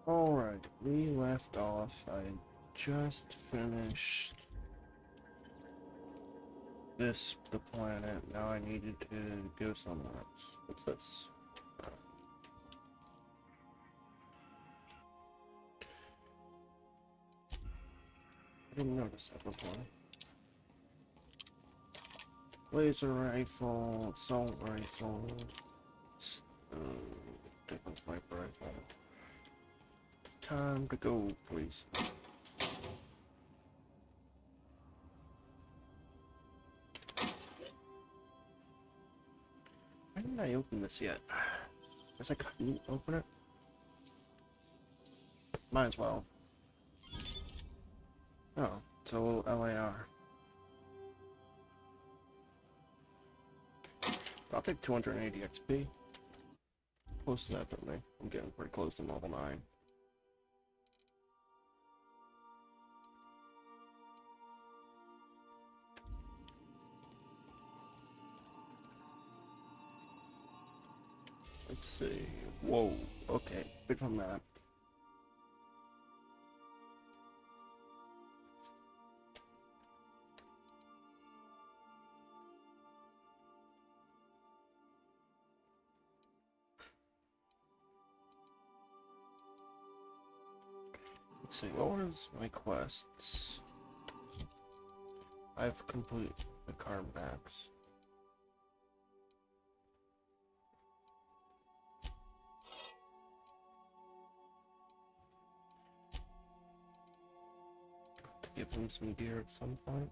Alright, we left off. I just finished the planet. Now I needed to go somewhere else. What's this? I didn't notice that before. Laser rifle, assault rifle, uh, different sniper rifle. Time to go, please. Why didn't I open this yet? Guess I couldn't open it. Might as well. Oh, it's a little LAR. I'll take 280 XP. Close to that, don't they? I'm getting pretty close to level 9. Let's see. Whoa, okay. Big on that. Let's see, what was my quests? I've completed the card max. Give him some gear at some point.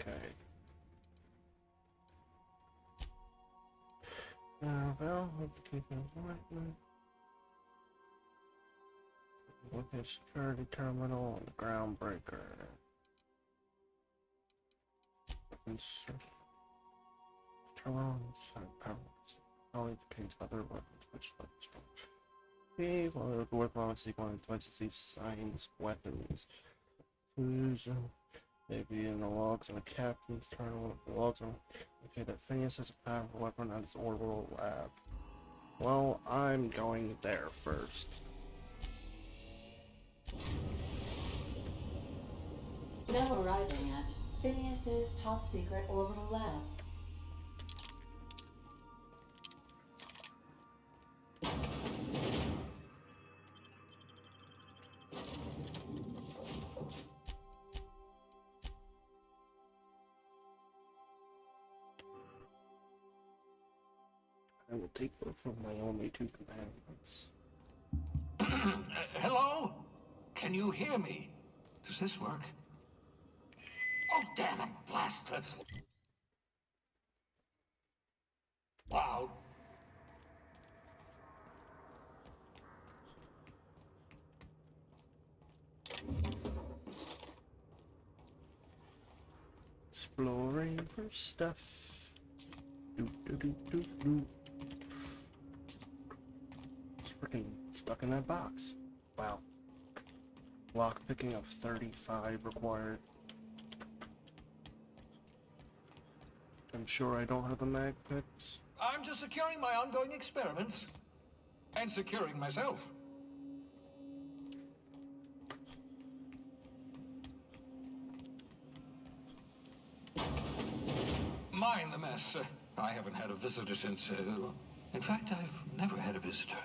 Okay. Well, have to keep an appointment. Look at security terminal and Groundbreaker. Terminals and powers. Only contains other weapons which let us watch. See, while the work on sequence devices these science weapons. Fusion. Maybe in the logs on a captain's terminal. The logs on. Okay, that Phineas has a powerful weapon at his orbital lab. Well, I'm going there first. Now arriving at Phineas's top secret orbital lab. I will take both of my only two companions. Hello? Can you hear me? Does this work? Oh, damn it! Blast it! Wow. Exploring for stuff. Do do do do do. It's freaking stuck in that box. Wow. Lock picking of 35 required. I'm sure I don't have the mag picks. I'm just securing my ongoing experiments. And securing myself. Mind the mess. I haven't had a visitor since, in fact, I've never had a visitor.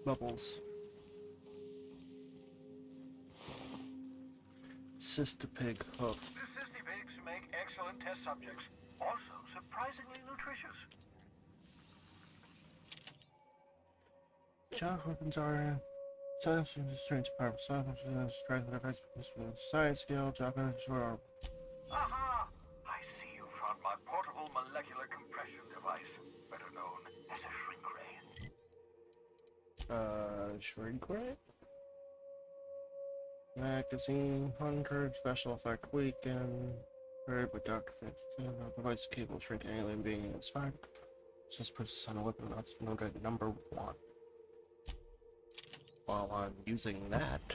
Bubbles. Cystipig hoof. The cystipigs make excellent test subjects. Also surprisingly nutritious. Shock weapons are science and strange powerful science, strength and effects, science skill, shock weapons are. Aha! I see you found my portable molecular compression device, better known as a shrink ray. Shrink ray? Magazine, 100, special effect weaken, very but Dr. 15, device capable of shrinking alien being is fine. Just puts on a weapon that's noted number 1. While I'm using that,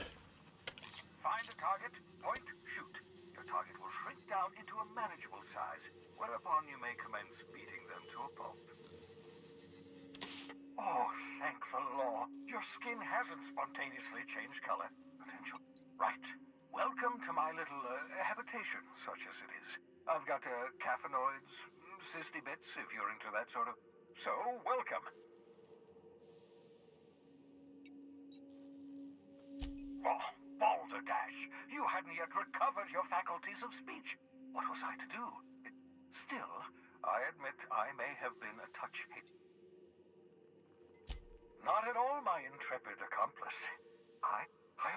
Find a target, point, shoot. Your target will shrink down into a manageable size, whereupon you may commence beating them to a pulp. Oh, thank the law. Your skin hasn't spontaneously changed color. Potential. Right. Welcome to my little habitation, such as it is. I've got caffeinoids, cysty bits, if you're into that sort of... So, welcome. Oh, balderdash. You hadn't yet recovered your faculties of speech. What was I to do? Still, I admit I may have been a touch hit. Not at all, my intrepid accomplice. I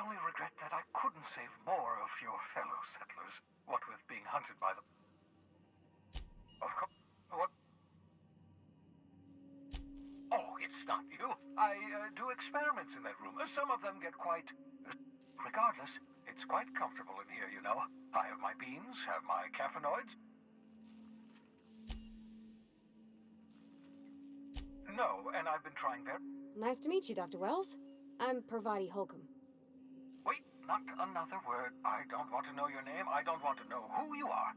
only regret that I couldn't save more of your fellow settlers, what with being hunted by the... Of course... What? Oh, it's not you. I do experiments in that room. Some of them get quite... Regardless, it's quite comfortable in here, you know. I have my beans, have my caffeinoids. No, and I've been trying very... Nice to meet you, Dr. Wells. I'm Parvati Holcomb. Wait, not another word. I don't want to know your name. I don't want to know who you are.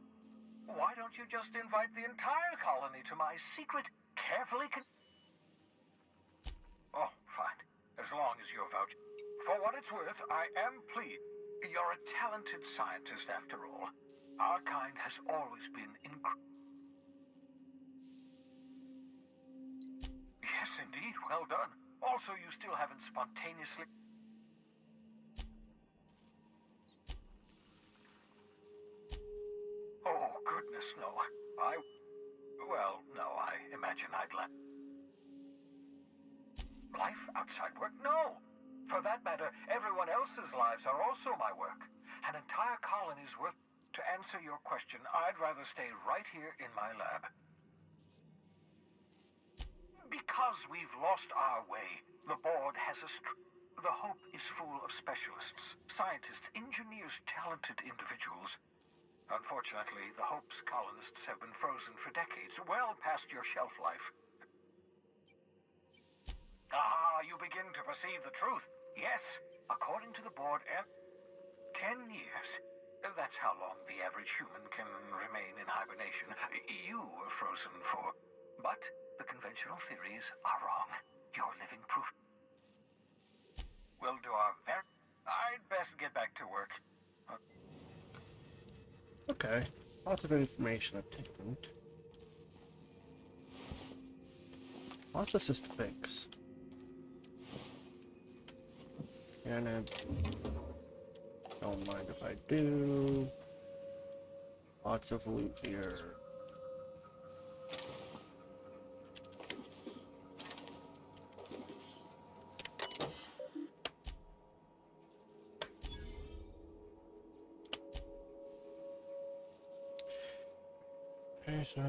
Why don't you just invite the entire colony to my secret, carefully Oh, fine. As long as you're vouching. For what it's worth, I am pleased. You're a talented scientist, after all. Our kind has always been Yes, indeed. Well done. Also, you still haven't spontaneously... Oh, goodness, no. Well, no, I imagine I'd let... Life outside work? No! For that matter, everyone else's lives are also my work. An entire colony's worth... To answer your question, I'd rather stay right here in my lab. Because we've lost our way, the board has the Hope is full of specialists, scientists, engineers, talented individuals. Unfortunately, the Hope's colonists have been frozen for decades, well past your shelf life. Ah, you begin to perceive the truth. Yes, according to the board, 10 years. That's how long the average human can remain in hibernation. You were frozen for... But the conventional theories are wrong. You're living proof. We'll do our very... I'd best get back to work. okay, lots of information obtained. Lots of system fix. And don't mind if I do. Lots of loot here. Okay, so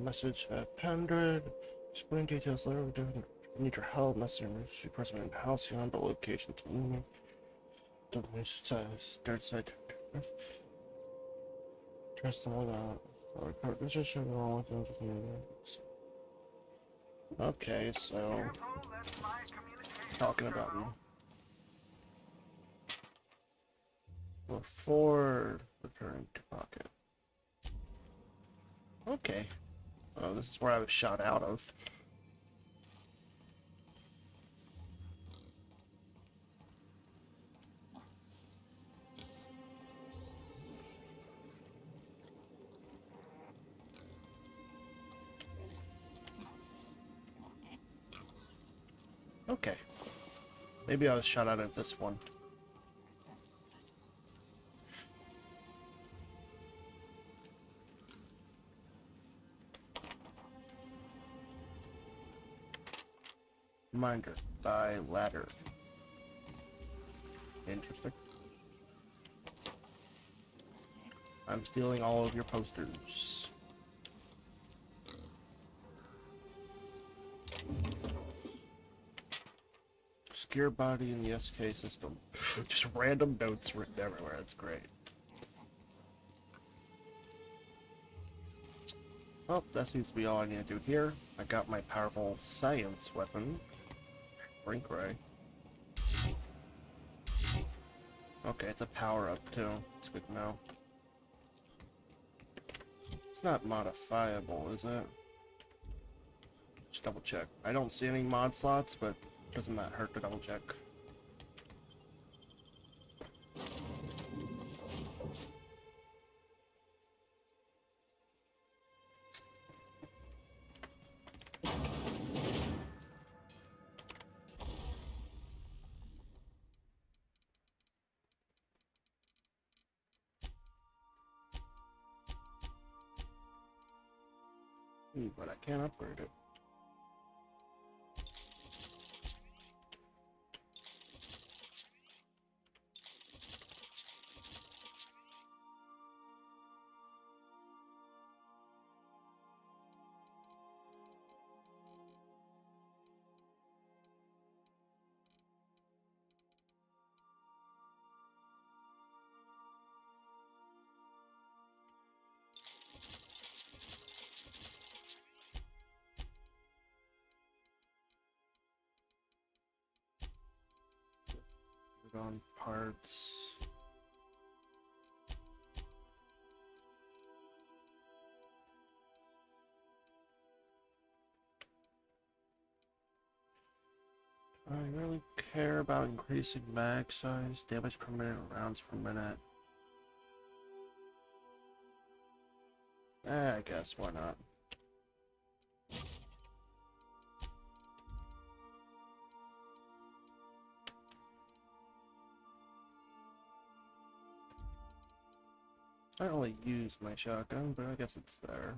message appended. Explain details later. We need your help. Message emergency person in Halcyon, but location to me. Third side. Trust them without report position along with them. Okay, so talking about me before returning to pocket. Okay. Oh, this is where I was shot out of. Okay. Maybe I was shot out of this one. Reminder, by ladder. Interesting. I'm stealing all of your posters. Obscure body in the SK system. Just random notes written everywhere. That's great. Well, that seems to be all I need to do here. I got my powerful science weapon. Brink Ray. Okay, it's a power-up too. It's good to know. It's not modifiable, is it? Just double check. I don't see any mod slots, but doesn't that hurt to double check? But I can't upgrade it. On parts. I really care about increasing mag size, damage per minute, rounds per minute. I guess, why not? I don't really use my shotgun, but I guess it's there.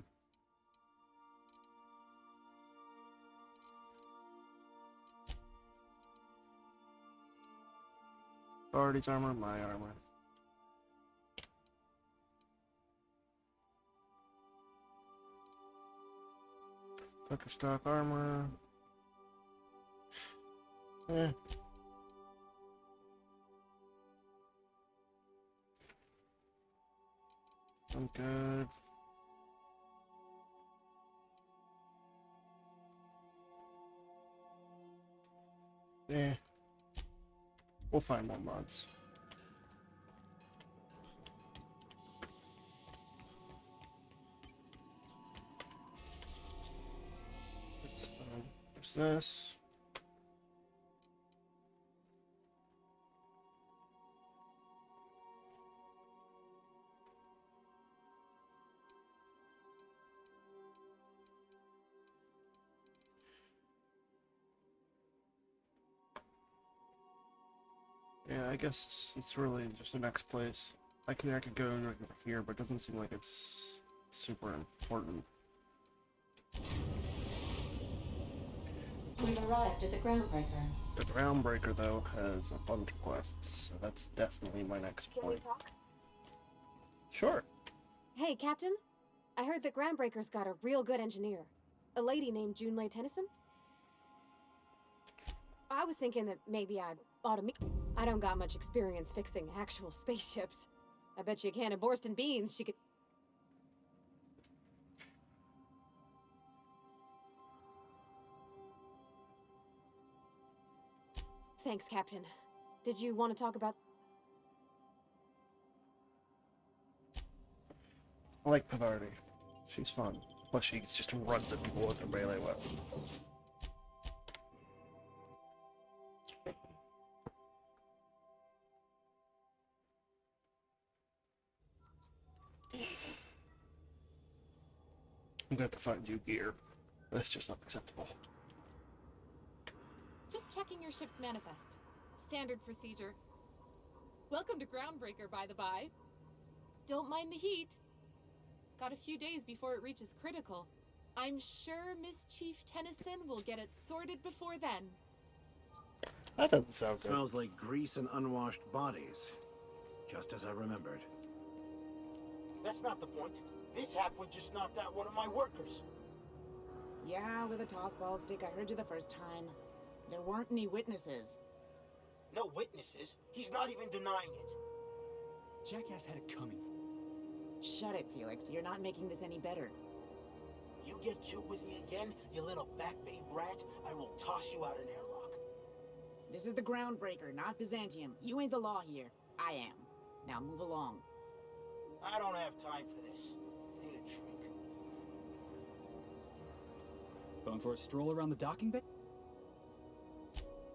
Authority's armor, my armor. Tucker stock armor. Eh. I'm good. Eh. We'll find more mods. There's this. Yeah, I guess it's really just the next place. I could go over here, but it doesn't seem like it's super important. We've arrived at the Groundbreaker. The Groundbreaker, though, has a bunch of quests, so that's definitely my next Can point. we talk? Sure. Hey, Captain. I heard that Groundbreaker's got a real good engineer. A lady named Junlei Tennyson. I was thinking that maybe I ought to meet. I don't got much experience fixing actual spaceships. I bet you a can of Borston beans she could. Thanks, Captain. Did you want to talk about? I like Pavardi. She's fun. Plus, she just runs at people with her melee weapons. I'm gonna have to find you gear. That's just not acceptable. Just checking your ship's manifest. Standard procedure. Welcome to Groundbreaker, by the by. Don't mind the heat. Got a few days before it reaches critical. I'm sure Miss Chief Tennyson will get it sorted before then. That doesn't sound good. Smells like grease and unwashed bodies. Just as I remembered. That's not the point. This halfwit just knocked out one of my workers. Yeah, with a tossball stick, I heard you the first time. There weren't any witnesses. No witnesses. He's not even denying it. Jackass had it coming. Shut it, Felix. You're not making this any better. You get cute with me again, you little backbait brat, I will toss you out an airlock. This is the Groundbreaker, not Byzantium. You ain't the law here. I am. Now move along. I don't have time for this. Need a drink. Going for a stroll around the docking bay?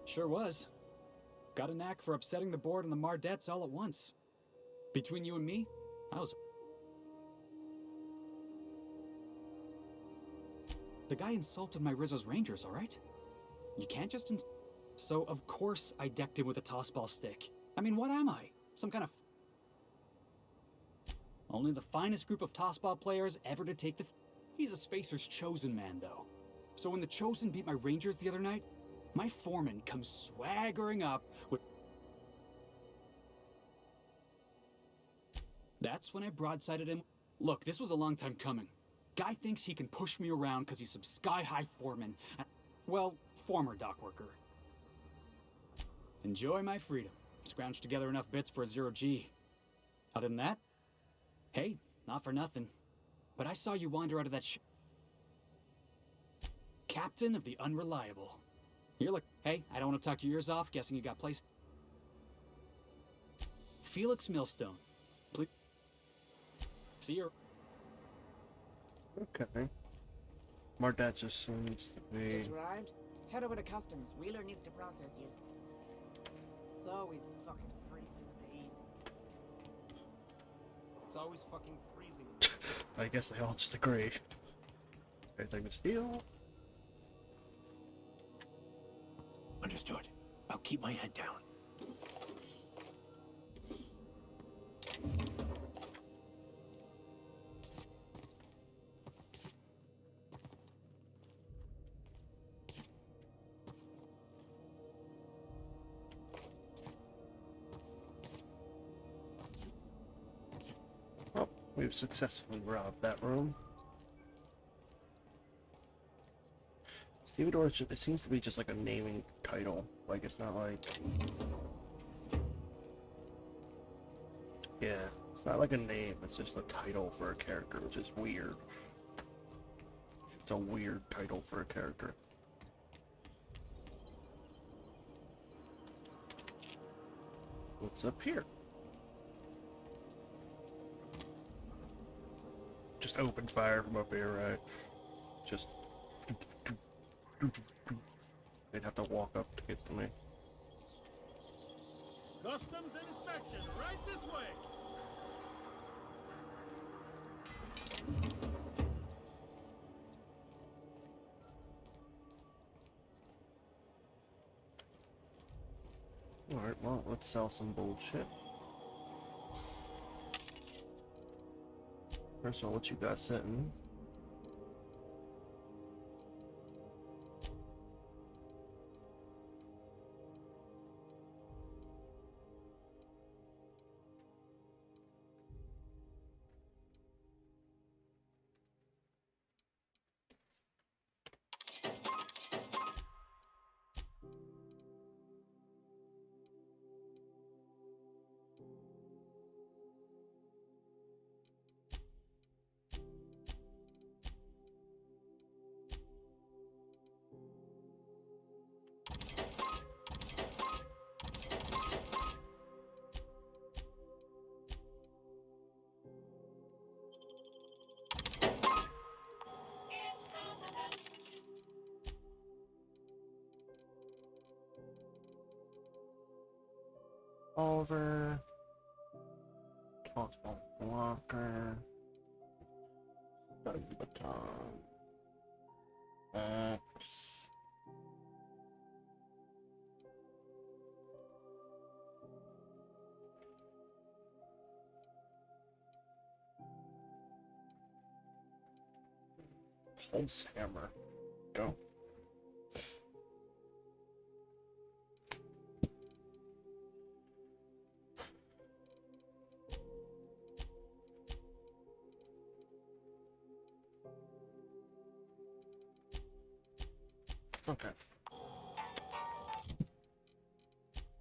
Sure was. Got a knack for upsetting the board and the Mardettes all at once. Between you and me, I was... The guy insulted my Rizzo's Rangers, alright? You can't just So, of course, I decked him with a tossball stick. I mean, what am I? Some kind of... Only the finest group of tossball players ever to take the... He's a Spacer's chosen man, though. So when the Chosen beat my Rangers the other night, my foreman comes swaggering up with... That's when I broadsided him. Look, this was a long time coming. Guy thinks he can push me around because he's some sky-high foreman. Well, former dock worker. Enjoy my freedom. Scrounged together enough bits for a 0G. Other than that, hey, not for nothing. But I saw you wander out of that Captain of the Unreliable. You're like, hey, I don't want to talk your ears off, guessing you got placed. Felix Millstone. Please. See you. Okay. Mardet just seems to be... Just arrived? Head over to customs. Wheeler needs to process you. It's always fucking freezing in the bays. It's always fucking freezing. I guess they all just agree. Anything to steal? Understood. I'll keep my head down. Oh, we've successfully robbed that room. Stevedore, it seems to be just like a naming title. Like, it's not like... Yeah, it's not like a name, it's just a title for a character, which is weird. It's a weird title for a character. What's up here? Just open fire from up here, right? Just... They'd have to walk up to get to me. Customs and inspection, right this way. Alright, well, let's sell some bullshit. First of all, what you got sitting? Over. Tossball blocker. Stun baton. X. Pulse hammer. Go. Okay.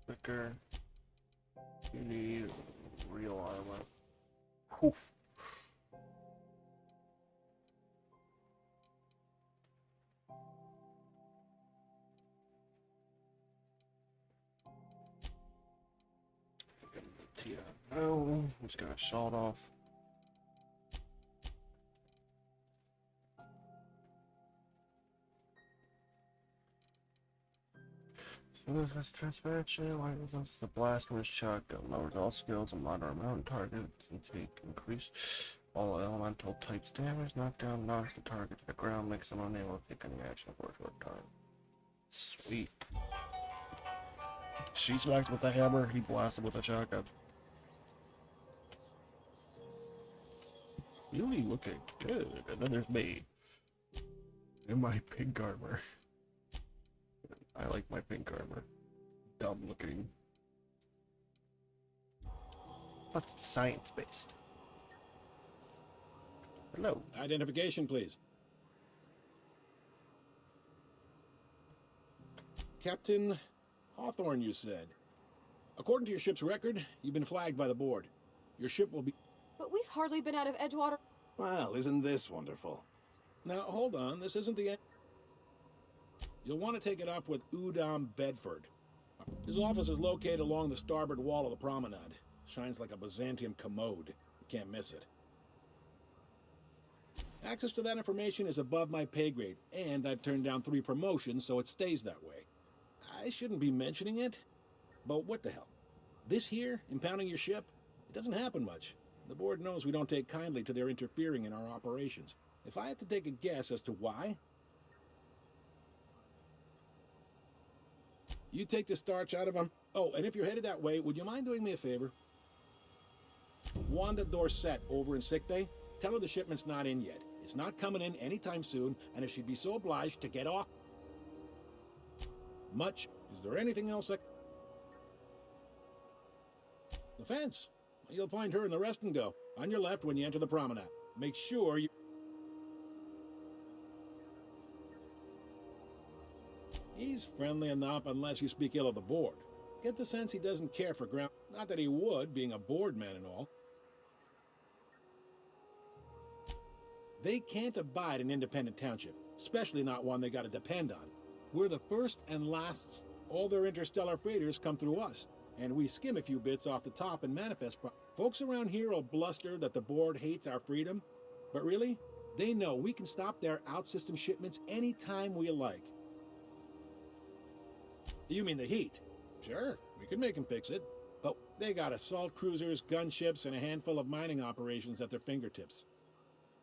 Quicker. You need real armor. Oof. Oh, just got shot off. This transparency, why is this the blast from his shotgun? Lowers all skills and moderate amount targets and take increase all elemental types damage. Knockdown knocks the target to the ground, makes them unable to take any action for a short time. Sweet. She smacks with a hammer, he blasts him with a shotgun. Really looking good. And then there's me. In my pink armor. I like my pink armor. Dumb looking. Plus it's science based. Hello. Identification, please. Captain Hawthorne, you said. According to your ship's record, you've been flagged by the board. Your ship will be... But we've hardly been out of Edgewater. Well, isn't this wonderful? Now, hold on. This isn't the end. You'll want to take it up with Udom Bedford. His office is located along the starboard wall of the promenade. Shines like a Byzantium commode. You can't miss it. Access to that information is above my pay grade, and I've turned down 3 promotions, so it stays that way. I shouldn't be mentioning it, but what the hell? This here, impounding your ship, it doesn't happen much. The board knows we don't take kindly to their interfering in our operations. If I had to take a guess as to why, you take the starch out of them. Oh, and if you're headed that way, would you mind doing me a favor? Wanda Dorset over in sickbay, tell her the shipment's not in yet. It's not coming in anytime soon, and if she'd be so obliged to get off. Much. Is there anything else that... The fence. You'll find her in the rest and go. On your left when you enter the promenade. Make sure you... He's friendly enough unless you speak ill of the board. Get the sense he doesn't care for ground... Not that he would, being a board man and all. They can't abide an independent township, especially not one they gotta depend on. We're the first and last. All their interstellar freighters come through us, and we skim a few bits off the top and manifest. Folks around here will bluster that the board hates our freedom, but really, they know we can stop their out-system shipments anytime we like. You mean the heat? Sure, we can make them fix it, but they got assault cruisers, gunships, and a handful of mining operations at their fingertips.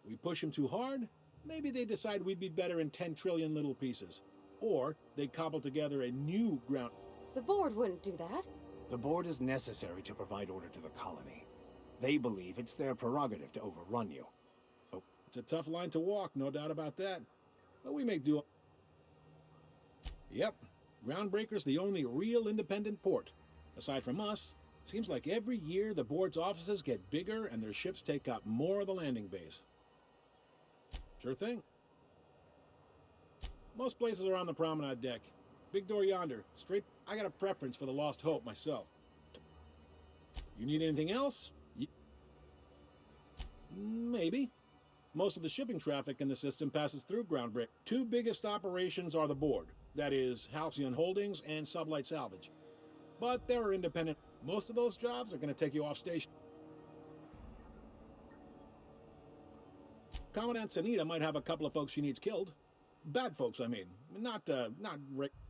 We push them too hard, maybe they decide we'd be better in 10 trillion little pieces. Or they'd cobble together a new ground... The board wouldn't do that. The board is necessary to provide order to the colony. They believe it's their prerogative to overrun you. Oh, it's a tough line to walk, no doubt about that. But we make do... Yep, Groundbreaker's the only real independent port. Aside from us, seems like every year the board's offices get bigger and their ships take up more of the landing base. Sure thing. Most places are on the promenade deck. Big door yonder, straight... I got a preference for the Lost Hope myself. You need anything else? Maybe. Most of the shipping traffic in the system passes through Groundbreaker. 2 biggest operations are the board. That is, Halcyon Holdings and Sublight Salvage. But they're independent. Most of those jobs are going to take you off station. Commandant Sanita might have a couple of folks she needs killed. Bad folks, I mean. Not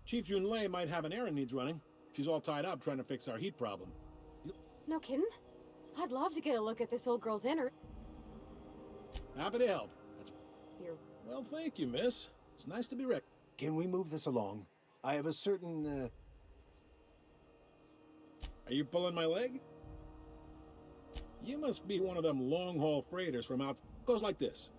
Chief Jun Lei might have an errand needs running. She's all tied up trying to fix our heat problem. No kidding? I'd love to get a look at this old girl's inner. Happy to help. You're... Well, thank you, miss. It's nice to be wrecked. Can we move this along? I have a certain, Are you pulling my leg? You must be one of them long-haul freighters from out... Goes like this.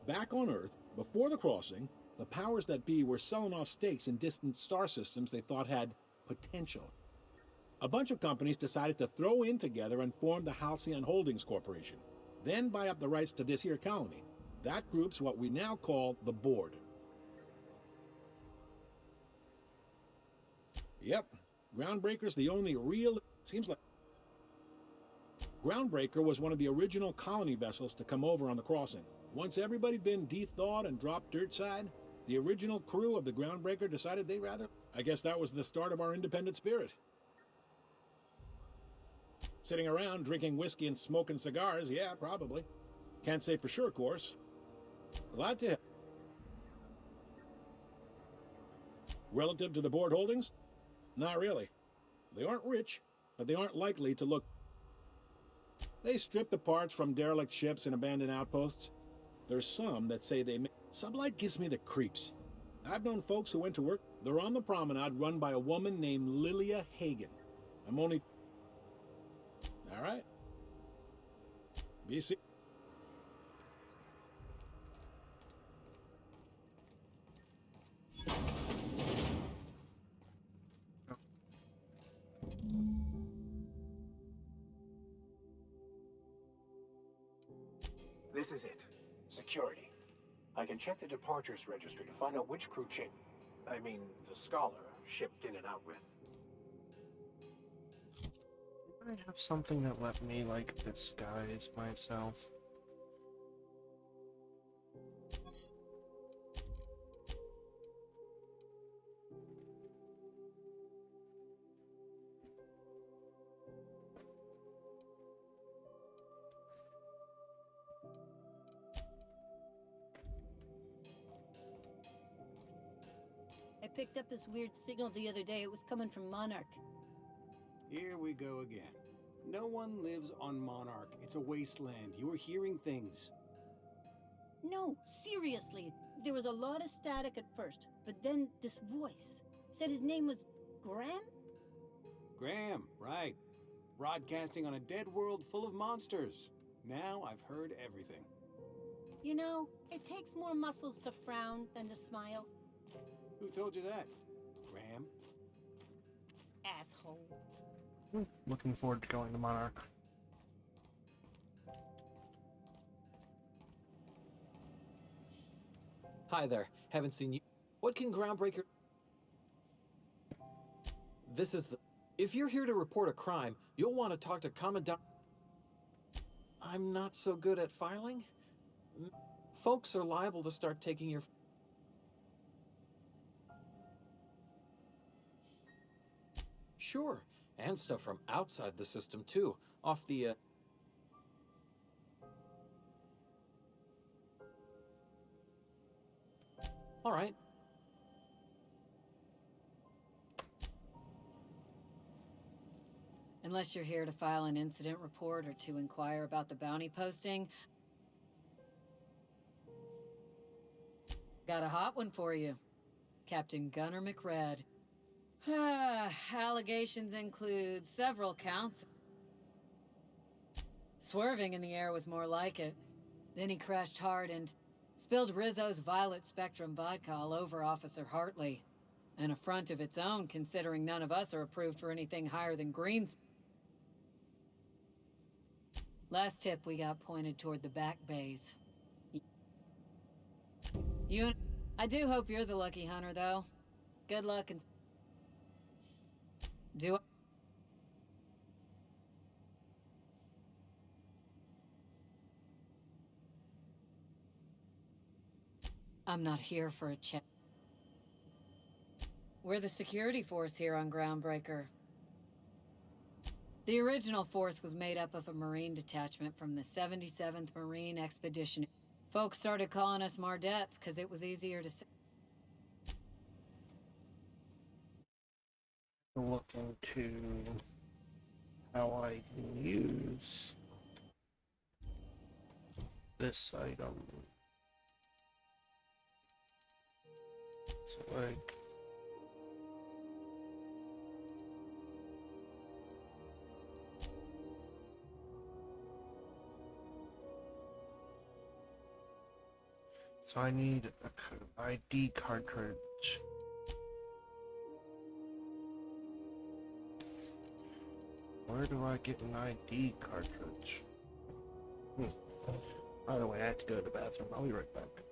Back on Earth, before the crossing, the powers that be were selling off stakes in distant star systems they thought had potential. A bunch of companies decided to throw in together and form the Halcyon Holdings Corporation, then buy up the rights to this here colony. That group's what we now call the Board. Yep, Groundbreaker's the only real... Seems like... Groundbreaker was one of the original colony vessels to come over on the crossing. Once everybody'd been de-thawed and dropped dirt side, the original crew of the Groundbreaker decided they'd rather... I guess that was the start of our independent spirit. Sitting around drinking whiskey and smoking cigars, yeah, probably. Can't say for sure, of course. Glad to. Relative to the board holdings? Not really. They aren't rich, but they aren't likely to look. They strip the parts from derelict ships and abandoned outposts. There's some that say they. Sublight gives me the creeps. I've known folks who went to work. They're on the promenade run by a woman named Lilia Hagen. I'm only. All right. BC. This is it. Security. I can check the departures register to find out which crew the Scholar, shipped in and out with. I have something that let me, like, disguise myself. I picked up this weird signal the other day. It was coming from Monarch. Here we go again. No one lives on Monarch. It's a wasteland. You were hearing things. No, seriously. There was a lot of static at first, but then this voice said his name was Graham? Graham, right. Broadcasting on a dead world full of monsters. Now I've heard everything. You know, it takes more muscles to frown than to smile. Who told you that? Graham? Asshole. Looking forward to going to Monarch. Hi there. Haven't seen you. What can Groundbreaker... This is the... If you're here to report a crime, you'll want to talk to Commandant... I'm not so good at filing. Folks are liable to start taking your... Sure, and stuff from outside the system too. Off the, All right. Unless you're here to file an incident report or to inquire about the bounty posting. Got a hot one for you. Captain Gunnar McRed. Allegations include several counts. Swerving in the air was more like it. Then he crashed hard and spilled Rizzo's Violet Spectrum vodka all over Officer Hartley. An affront of its own, considering none of us are approved for anything higher than greens. Last tip we got pointed toward the back bays. I do hope you're the lucky hunter, though. Good luck and... I'm not here for a chat. We're the security force here on Groundbreaker. The original force was made up of a Marine detachment from the 77th Marine Expedition. Folks started calling us Mardettes because it was easier to say. Look into how I can use this item. So like I need an ID cartridge. Where do I get an ID cartridge? By the way, I have to go to the bathroom. I'll be right back.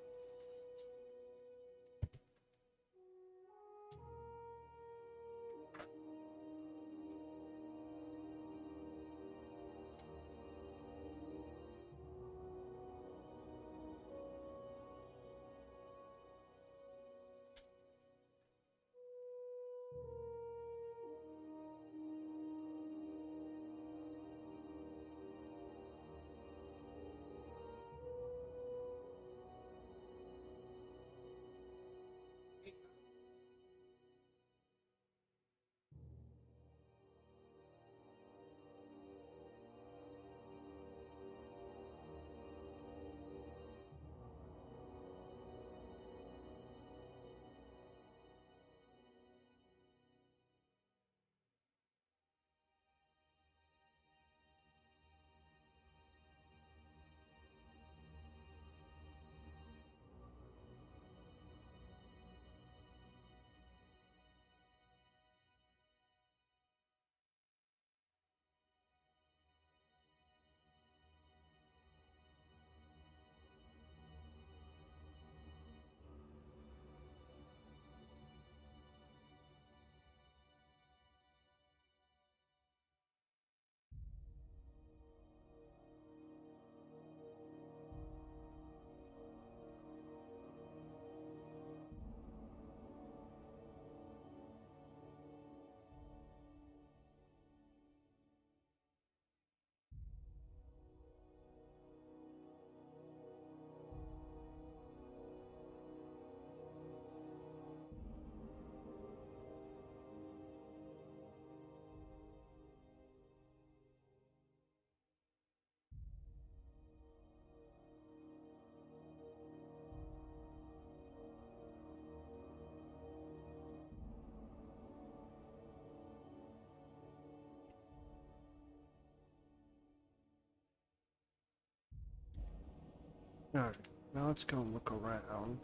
Alright, now let's go look around.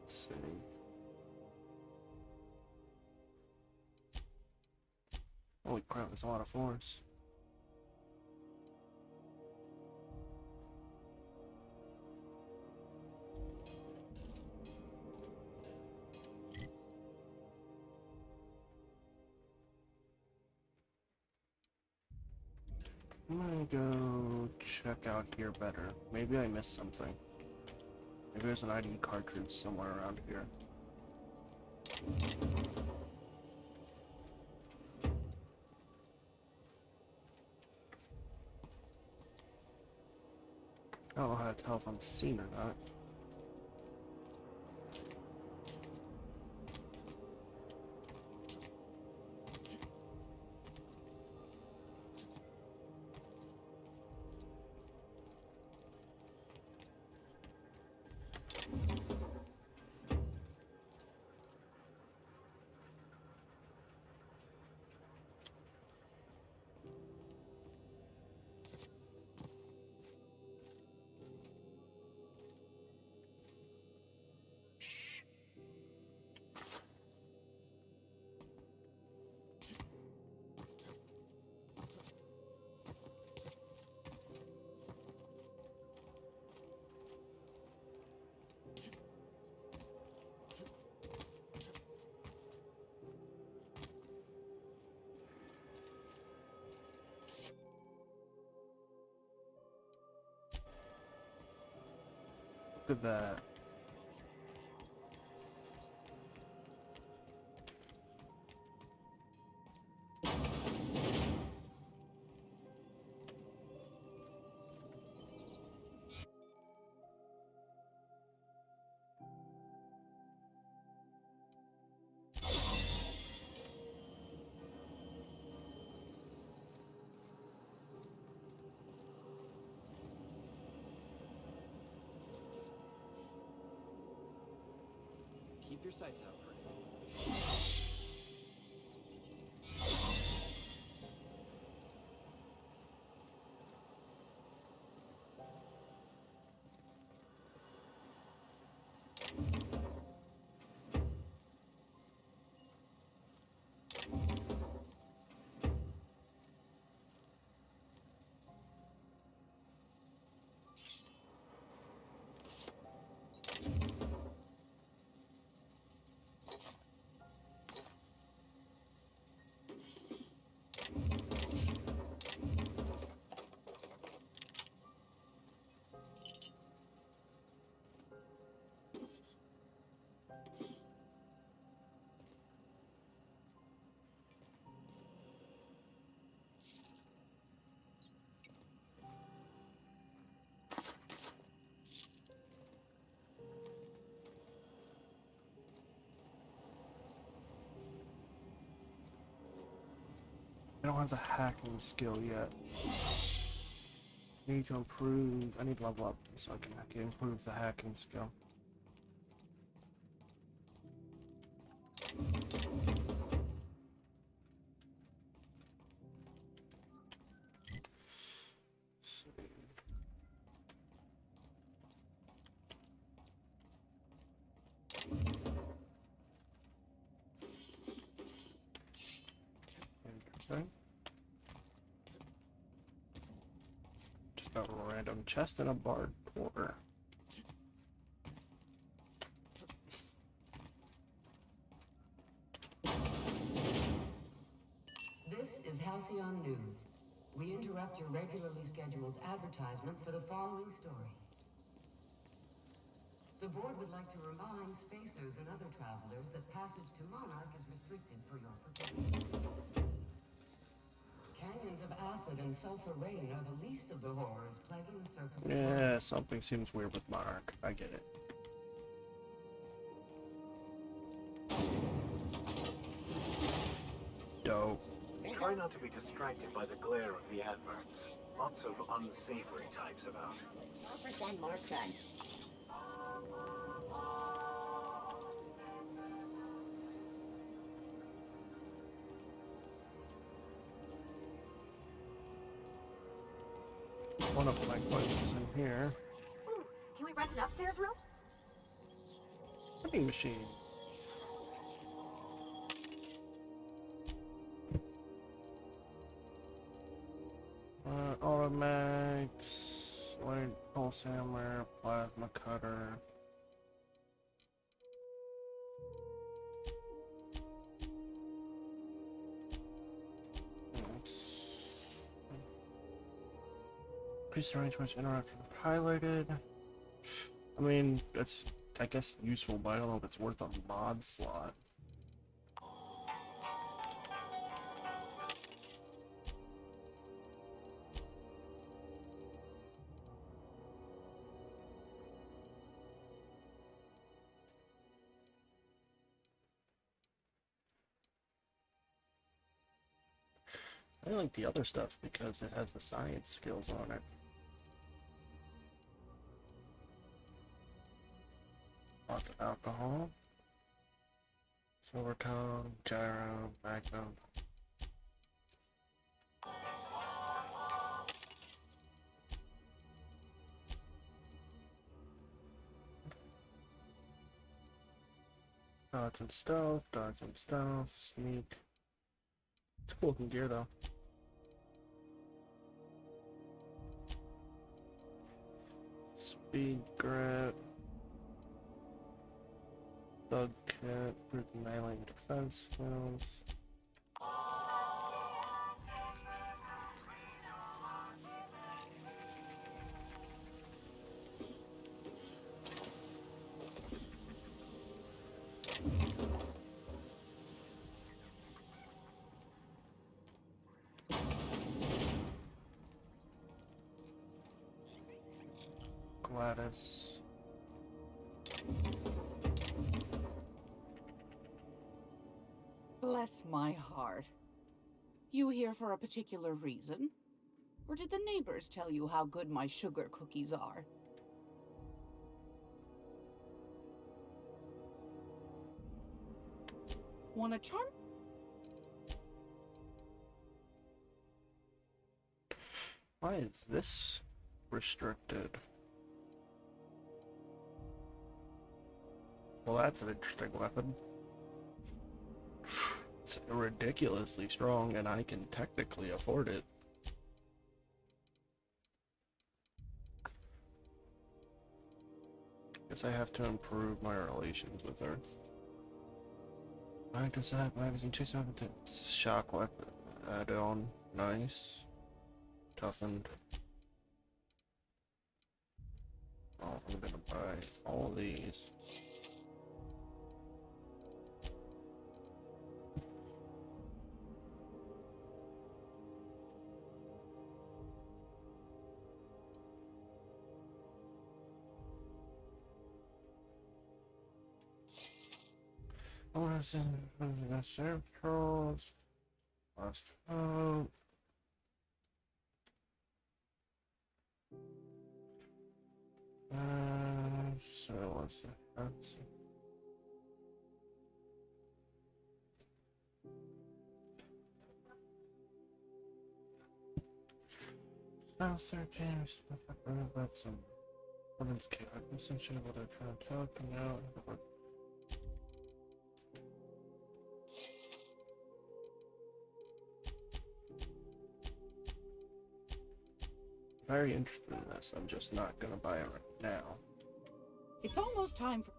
Let's see. Holy crap, there's a lot of floors. I'm gonna go check out here better. Maybe I missed something. Maybe there's an ID cartridge somewhere around here. I don't know how to tell if I'm seen or not. Look at that. Keep your sights out for I don't have the hacking skill yet. I need to improve. I need to level up so I can improve the hacking skill. Interesting. Just a random chest and a barred door. This is Halcyon News. We interrupt your regularly scheduled advertisement for the following story. The board would like to remind spacers and other travelers that passage to Monarch is restricted for your protection. Canyons of acid and sulfur rain are the least of the horrors plaguing the surface of Yeah, something seems weird with Monarch. I get it. Dope. Try not to be distracted by the glare of the adverts. Lots of unsavory types about. 4% more crunch. one of my quests in here. Ooh, can we rent an upstairs room? Vending machine. Automax, light pulse hammer, plasma cutter. Increase the range once interruption highlighted. I mean, that's, I guess, useful, but I don't know if it's worth a mod slot. I like the other stuff because it has the science skills on it. Lots of alcohol. Silver tone, gyro, magnum. Dodge and stealth, sneak. It's cool looking gear though. Speed grip. Thug kit, brute melee defense skills. Gladys. Bless my heart. You here for a particular reason? Or did the neighbors tell you how good my sugar cookies are? Want a charm? Why is this restricted? Well, that's an interesting weapon. It's ridiculously strong, and I can technically afford it. Guess I have to improve my relations with her. I guess I have magazine chase weapon to shock weapon add on. Nice. Toughened. Oh, I'm gonna buy all of these. Oh, that's in the serve trolls. Last hope. So what's that? That's now 13. That's some women's kit. I'm essentially what they're trying to talk about. Very interested in this. I'm just not gonna buy it right now. It's almost time for...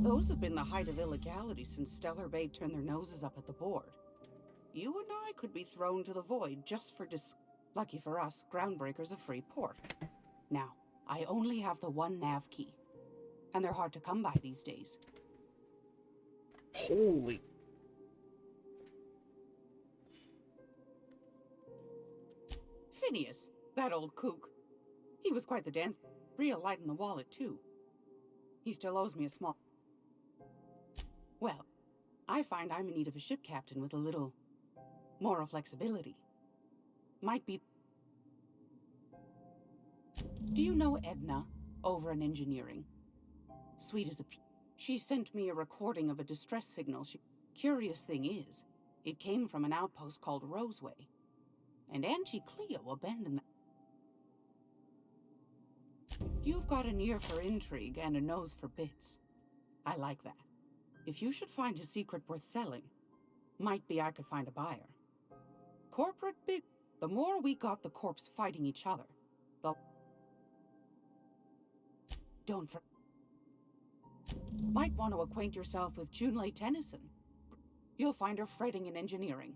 Those have been the height of illegality since Stellar Bay turned their noses up at the board. You and I could be thrown to the void just for Lucky for us, Groundbreaker's a free port. Now, I only have the one nav key. And they're hard to come by these days. Holy... Phineas, that old kook. He was quite the dance. Real light in the wallet, too. He still owes me a small... Well, I find I'm in need of a ship captain with a little moral flexibility. Might be... Do you know Edna over in engineering? Sweet as a pea. She sent me a recording of a distress signal. Curious thing is, it came from an outpost called Roseway. And Auntie Cleo abandoned that. You've got an ear for intrigue and a nose for bits. I like that. If you should find a secret worth selling, might be I could find a buyer. Corporate big. The more we got the corps fighting each other, the... Don't forget. Might want to acquaint yourself with Junlei Tennyson. You'll find her fretting in engineering.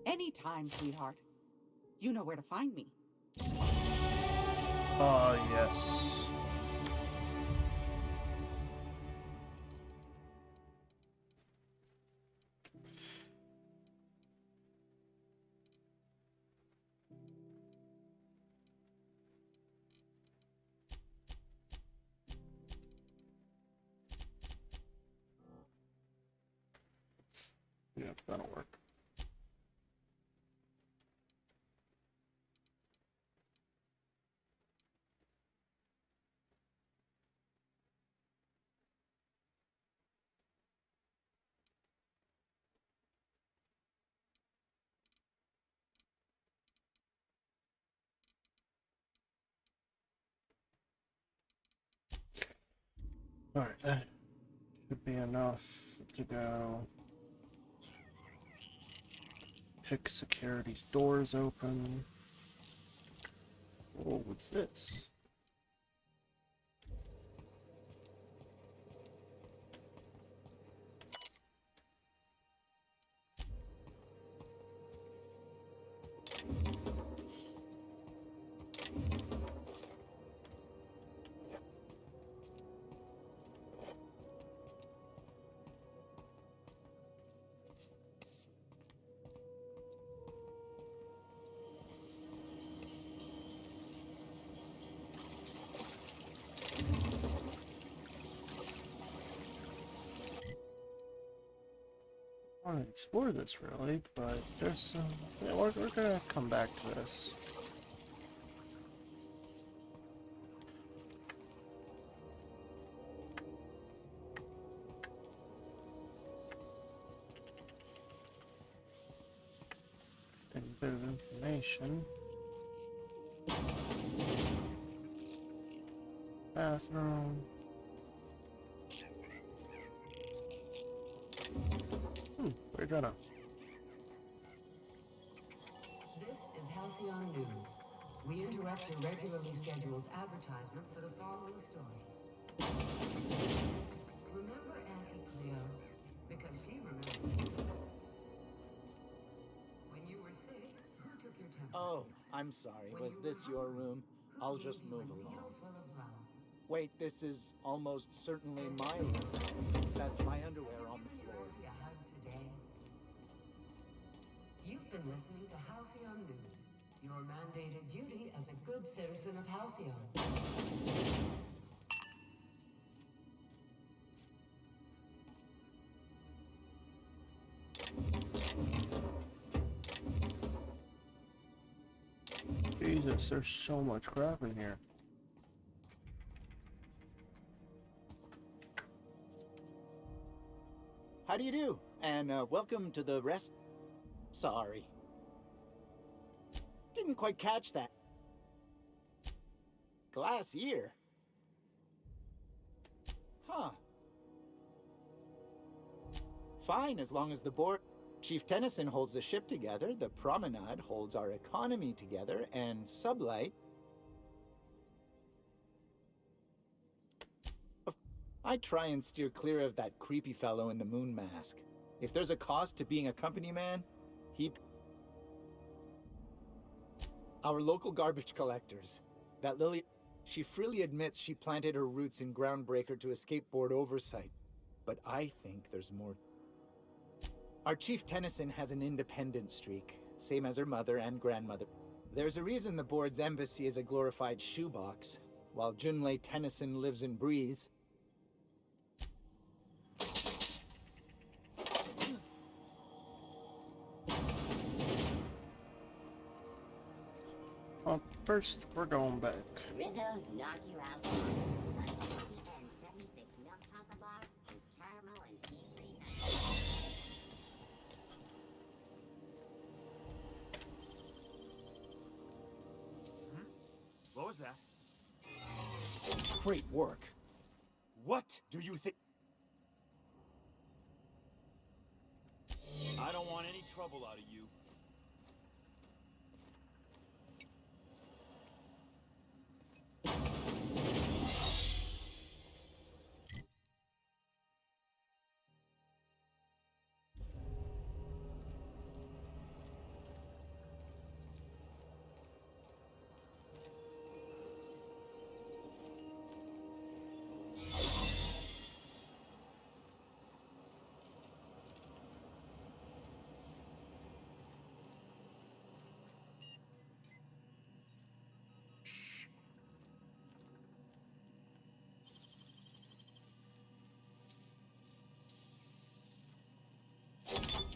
Anytime, sweetheart. You know where to find me. Yes. Yeah, that'll work. Alright, that should be enough to go pick security's doors open. Oh, what's this? I want to explore this really, but there's yeah, we're gonna come back to this. Getting a bit of information. Bathroom. We're gonna. This is Halcyon News. We interrupt your regularly scheduled advertisement for the following story. Remember Auntie Cleo? Because she remembers you. When you were sick, who took your temperature? Oh, I'm sorry. Was this your room? I'll just move along. Wait, this is almost certainly my room. That's my underwear on the floor. You've been listening to Halcyon News, your mandated duty as a good citizen of Halcyon. Jesus, there's so much crap in here. How do you do? And welcome to the rest. Sorry. Didn't quite catch that. Glass ear? Huh. Fine, as long as the board... Chief Tennyson holds the ship together, the Promenade holds our economy together, and Sublight... I try and steer clear of that creepy fellow in the moon mask. If there's a cost to being a company man, he... Our local garbage collectors. That Lily... She freely admits she planted her roots in Groundbreaker to escape board oversight. But I think there's more... Our Chief Tennyson has an independent streak, same as her mother and grandmother. There's a reason the board's embassy is a glorified shoebox, while Junlei Tennyson lives and breathes. Well, first, we're going back. Rizzo's knock you out. was that? Great work. What do you think? I don't want any trouble out of you.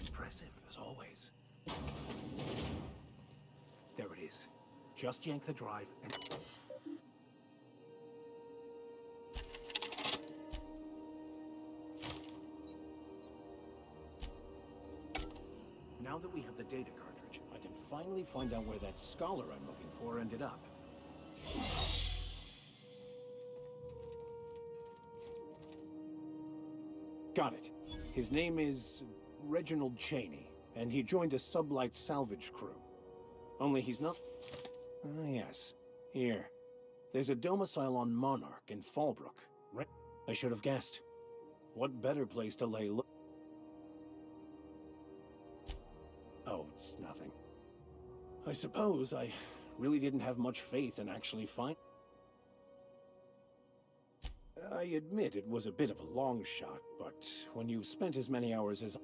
Impressive, as always. There it is. Just yank the drive and... Now that we have the data cartridge, I can finally find out where that scholar I'm looking for ended up. Got it. His name is Reginald Cheney, and he joined a sublight salvage crew. Only he's not... Ah, yes. Here. There's a domicile on Monarch in Fallbrook. Right? I should have guessed. What better place to lay low? Oh, it's nothing. I suppose I really didn't have much faith in actually find... I admit it was a bit of a long shot, but when you've spent as many hours as...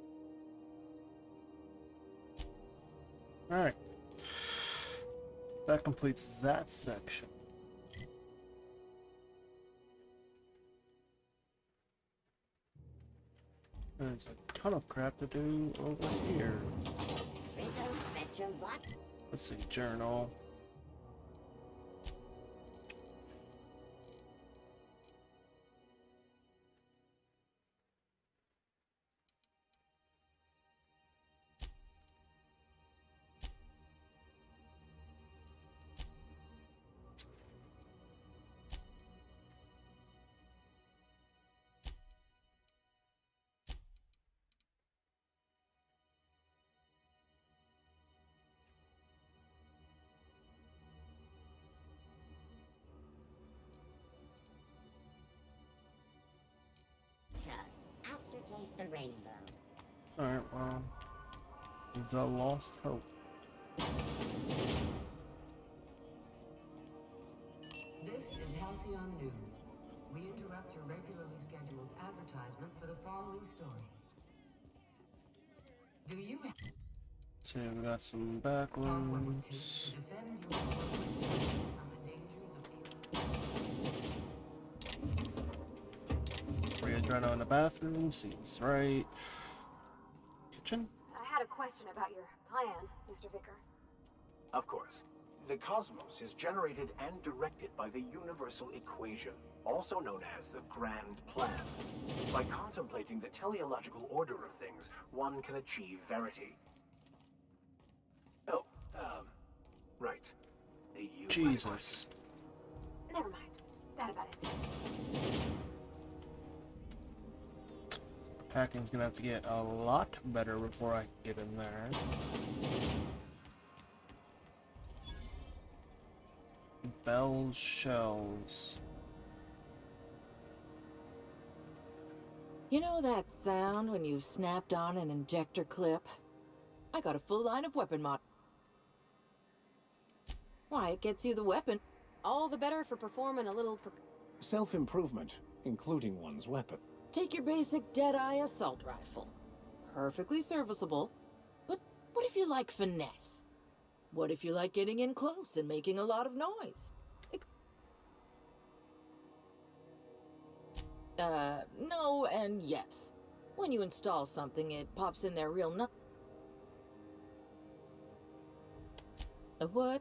Alright. That completes that section. There's a ton of crap to do over here. Let's see, journal. Aftertaste the rainbow. Alright, well, it's a lost hope. This is Halcyon News. We interrupt your regularly scheduled advertisement for the following story. Do you have So we got some what it backlinks. takes to defend your from the dangers of Adrenaline in the bathroom, seems right. Kitchen? I had a question about your plan, Mr. Vicker. Of course. The cosmos is generated and directed by the universal equation, also known as the Grand Plan. By contemplating the teleological order of things, one can achieve verity. Oh, right. Jesus. Never mind. That about it. Hacking's gonna have to get a lot better before I can get in there. Bells, shells. You know that sound when you've snapped on an injector clip? I got a full line of weapon mod. Why, it gets you the weapon. All the better for performing a little... Self-improvement, including one's weapon. Take your basic Deadeye assault rifle. Perfectly serviceable. But what if you like finesse? What if you like getting in close and making a lot of noise? No and yes. When you install something, it pops in there real A what?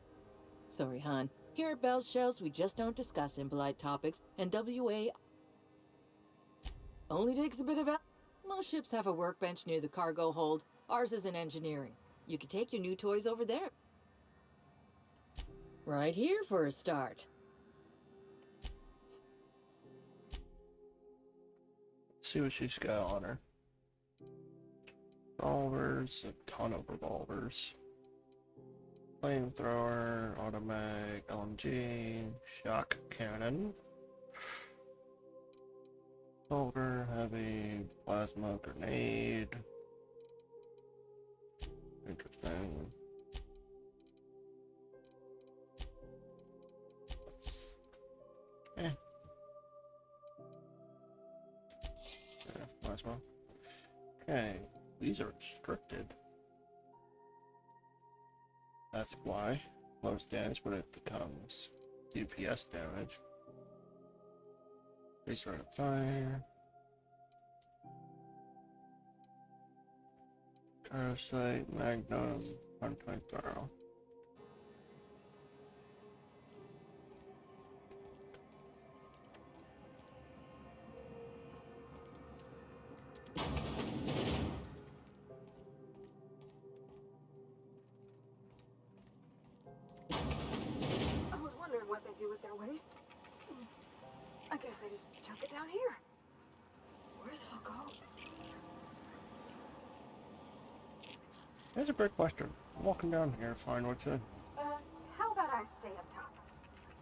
Sorry, hon. Here at Bell's Shells, we just don't discuss impolite topics, and WA only takes a bit of... Most ships have a workbench near the cargo hold. Ours is in engineering. You could take your new toys over there. Right here for a start. see what she's got on her. Revolvers, a ton of revolvers. Flamethrower, automatic, LMG, shock cannon. Soldier, heavy, plasma grenade. Interesting. Yeah, plasma. Okay, these are restricted. That's why. Most damage, but it becomes DPS damage. Base rate of fire. Parasite, Magnum, 120 throw. I was wondering what they do with their waste. I guess they just chuck it down here. Where's it all go? That's a great question. I'm walking down here, find what's in. How about I stay up top?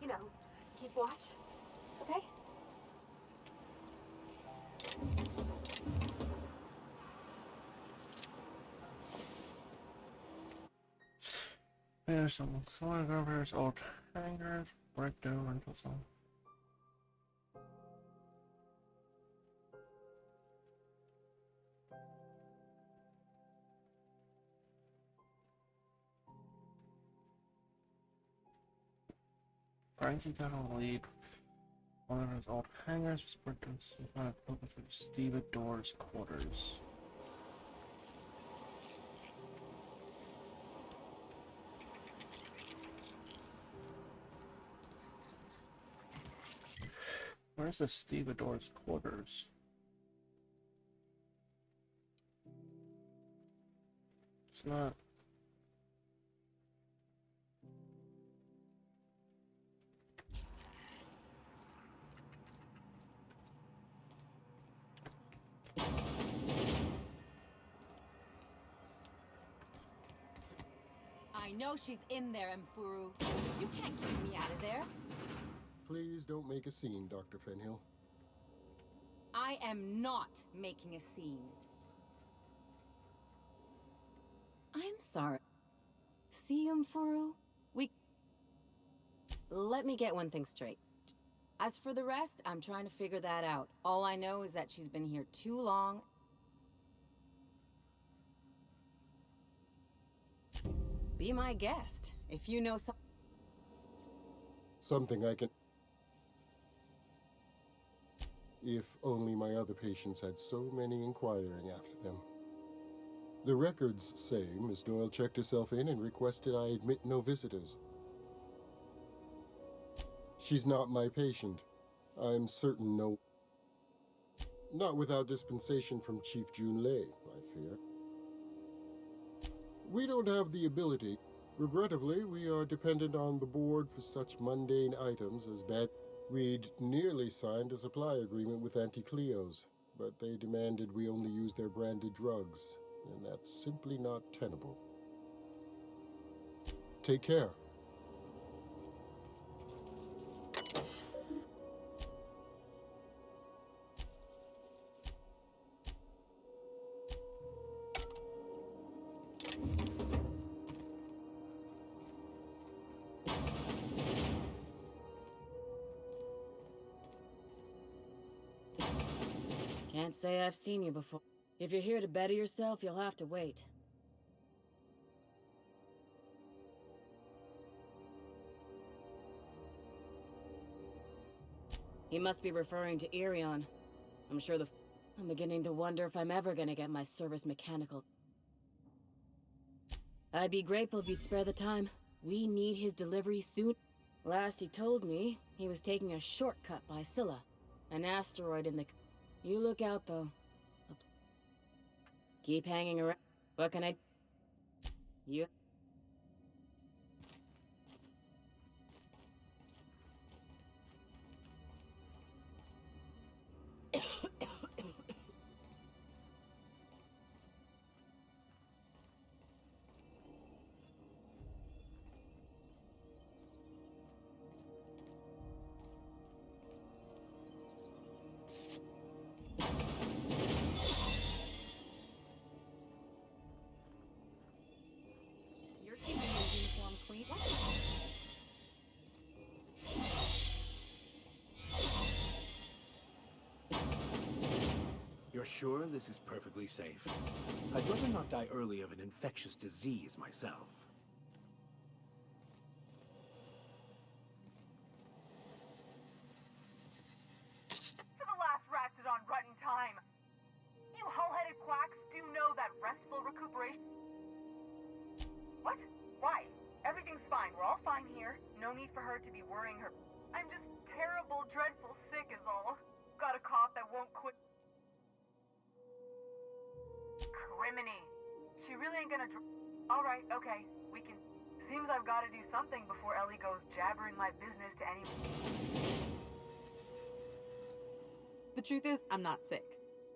You know, keep watch, okay? There's some slide covers, old hangers, breakdown, rental some. Frankie got a lead. One of his old hangars was produced and found a through stevedore's quarters. Where's the stevedore's quarters? It's not. I know she's in there, Mfuru. You can't keep me out of there. Please don't make a scene, Dr. Fenhill. I am not making a scene. I'm sorry. See, Mfuru? Let me get one thing straight. As for the rest, I'm trying to figure that out. All I know is that she's been here too long. Be my guest. If you know Something I can... If only my other patients had so many inquiring after them. The records say Miss Doyle checked herself in and requested I admit no visitors. She's not my patient. I'm certain no... Not without dispensation from Chief Junlei, I fear. We don't have the ability. Regrettably, we are dependent on the board for such mundane items as bad... We'd nearly signed a supply agreement with Anti-Cleos, but they demanded we only use their branded drugs, and that's simply not tenable. Take care. Can't say I've seen you before. If you're here to better yourself, you'll have to wait. He must be referring to Irion. I'm sure I'm beginning to wonder if I'm ever gonna get my service mechanical. I'd be grateful if you'd spare the time. We need his delivery soon. Last he told me, he was taking a shortcut by Scylla, an asteroid in the... You look out, though. Keep hanging around. What can I... You... You're sure this is perfectly safe? I'd rather not die early of an infectious disease myself. For the last Ratsidon rutting time! You hull-headed quacks do know that restful recuperation... What? Why? Everything's fine. We're all fine here. No need for her to be worrying her... I'm just terrible, dreadful sick is all. Got a cough that won't quit... Criminy. She really ain't gonna... Alright, okay. We can... Seems I've gotta do something before Ellie goes jabbering my business to anyone. The truth is, I'm not sick.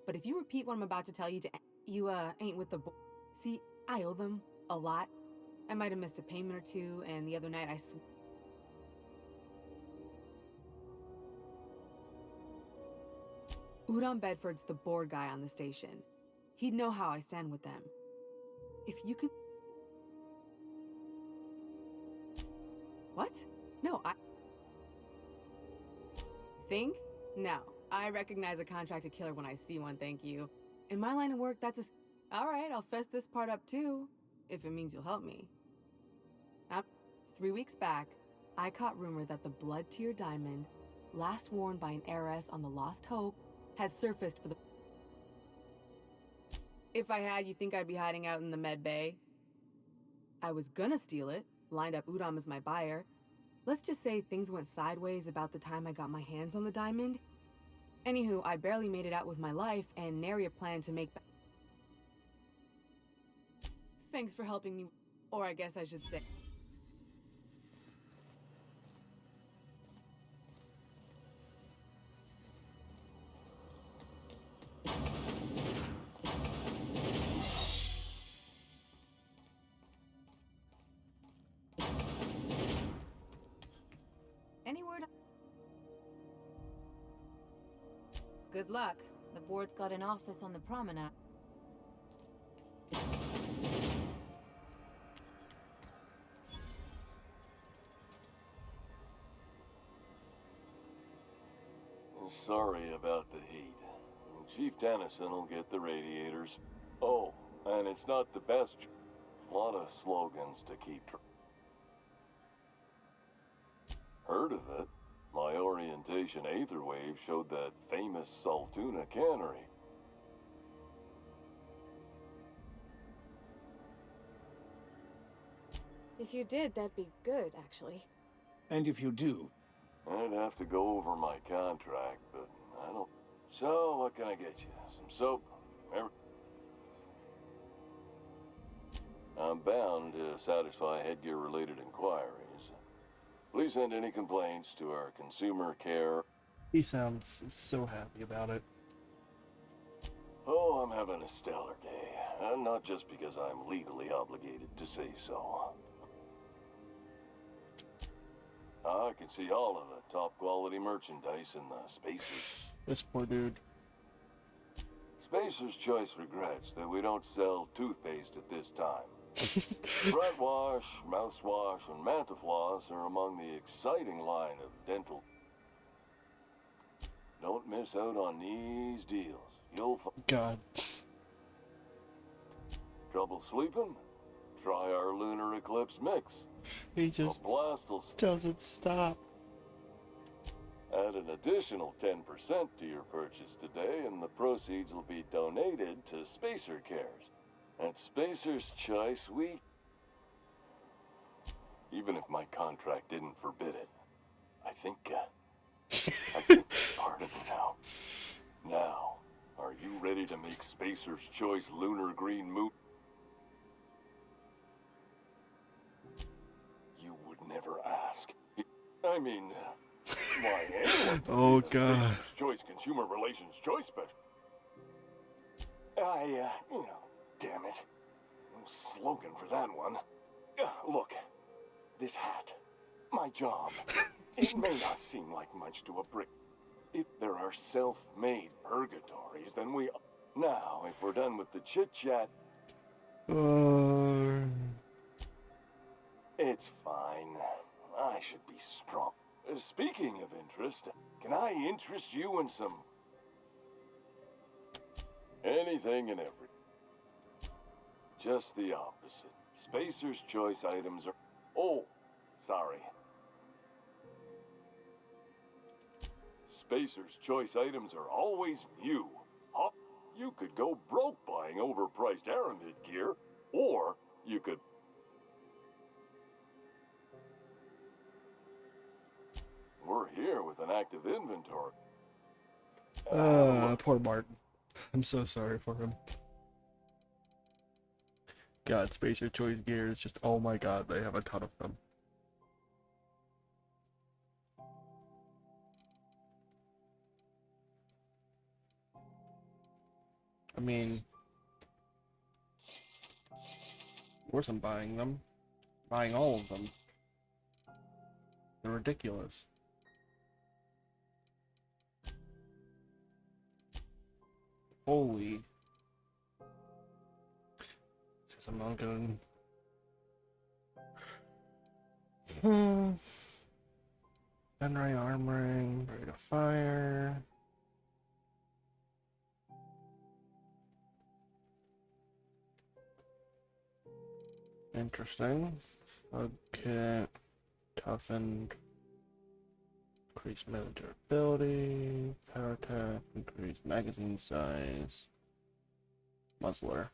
But if you repeat what I'm about to tell you you ain't with the See, I owe them a lot. I might have missed a payment or two, and the other night Udon Bedford's the board guy on the station. He'd know how I stand with them. If you could... What? No, Think? No. I recognize a contracted killer when I see one, thank you. In my line of work, that's a... Alright, I'll fess this part up too, if it means you'll help me. 3 weeks back, I caught rumor that the Blood Tier Diamond, last worn by an heiress on the Lost Hope, had surfaced for the... If I had, you think I'd be hiding out in the Med Bay? I was gonna steal it, lined up Udom as my buyer. Let's just say things went sideways about the time I got my hands on the diamond. Anywho, I barely made it out with my life, and nary a plan to make... Thanks for helping me, or I guess I should say... Any word? Good luck. The board's got an office on the promenade. Sorry about the heat. Chief Tennyson will get the radiators. Oh, and it's not the best. A lot of slogans to keep. Heard of it? My orientation Aether Wave showed that famous Saltuna cannery. If you did, that'd be good, actually. And if you do? I'd have to go over my contract, but I don't... So, what can I get you? Some soap? I'm bound to satisfy headgear-related inquiries. Please send any complaints to our consumer care... He sounds so happy about it. Oh, I'm having a stellar day. And not just because I'm legally obligated to say so. I can see all of the top-quality merchandise in the Spacers. This poor dude. Spacer's Choice regrets that we don't sell toothpaste at this time. Front wash, mouthwash, and Mantafloss are among the exciting line of dental. Don't miss out on these deals. You'll find... God. Trouble sleeping? Try our Lunar Eclipse mix. He just doesn't stop. Add an additional 10% to your purchase today, and the proceeds will be donated to Spacer Cares. At Spacer's Choice, even if my contract didn't forbid it, I think it's part of it now. Now, are you ready to make Spacer's Choice Lunar Green Moon? You would never ask. I mean, why anyone? Oh God. Spacer's Choice Consumer Relations Choice Special. Damn it. No slogan for that one. Look, this hat, my job, it may not seem like much to a brick. If there are self-made purgatories, then we... Now, if we're done with the chit-chat... It's fine. I should be strong. Speaking of interest, can I interest you in some... Anything and everything. Just the opposite. Spacer's choice items are... Oh, sorry. Spacer's choice items are always new. Huh? You could go broke buying overpriced Aramid gear, or you could... We're here with an active inventory. Poor Martin. I'm so sorry for him. God, Spacer Choice gear is just, oh my god, they have a ton of them. I mean, of course I'm buying them. Buying all of them. They're ridiculous. Holy. Since I'm not gonna... Gunray armoring, rate of fire. Interesting. Fog kit, toughened, increased military ability, power attack, increased magazine size, muzzler.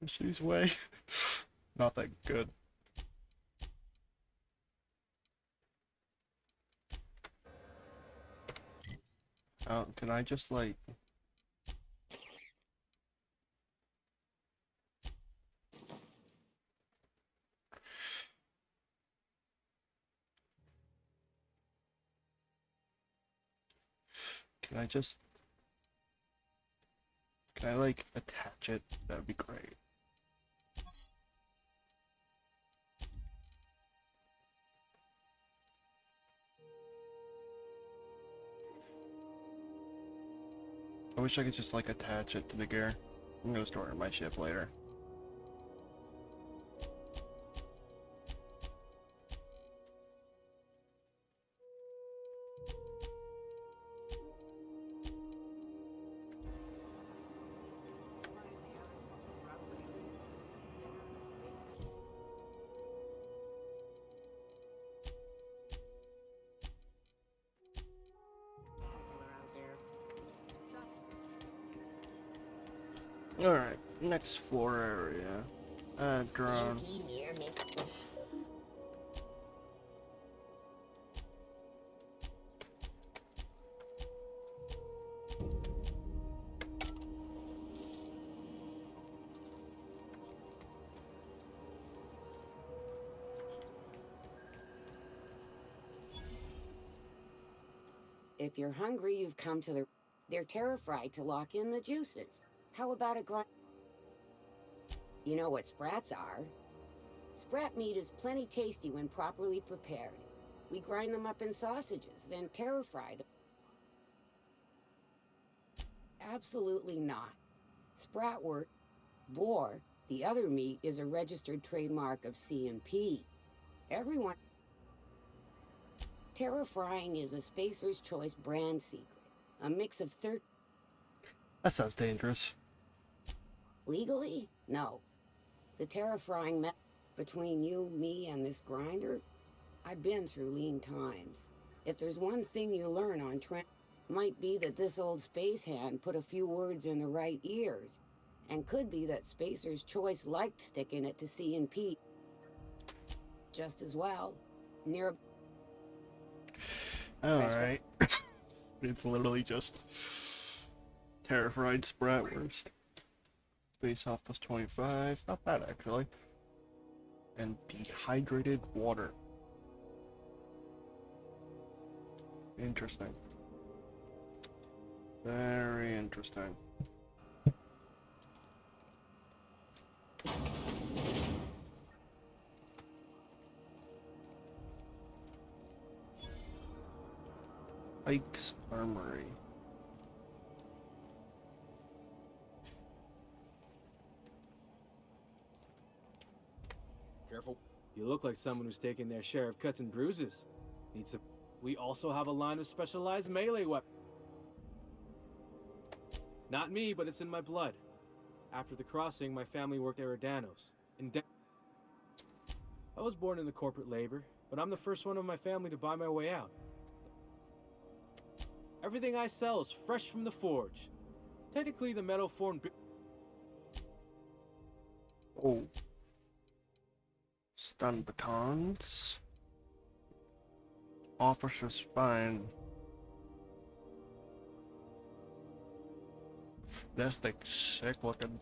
She's way not that good. Can I just like can I like attach it? That would be great. I wish I could just like attach it to the gear. I'm gonna store it in my ship later. Alright, next floor area. Drone. If you're hungry, you've come to the... They're terra-fried to lock in the juices. How about a grind? You know what sprats are? Sprat meat is plenty tasty when properly prepared. We grind them up in sausages, then terra-fry them. Absolutely not. Spratwort, boar, the other meat is a registered trademark of C&P. Everyone... Terra-frying is a Spacer's Choice brand secret. A mix of That sounds dangerous. Legally? No. The terra-frying method between you, me, and this grinder, I've been through lean times. If there's one thing you learn on might be that this old space hand put a few words in the right ears, and could be that Spacer's Choice liked sticking it to C&P just as well. Near... Alright. It's literally just terrified Spratwurst. Base off plus 25. Not bad, actually. And dehydrated water. Interesting. Very interesting. Ike's Armory. Careful. You look like someone who's taken their share of cuts and bruises. Need some. We also have a line of specialized melee weapons. Not me, but it's in my blood. After the crossing, my family worked Eridanos. I was born into corporate labor, but I'm the first one of my family to buy my way out. Everything I sell is fresh from the forge. Technically, the metal formed. Oh. Stun batons. Officer spine. That's like sick looking.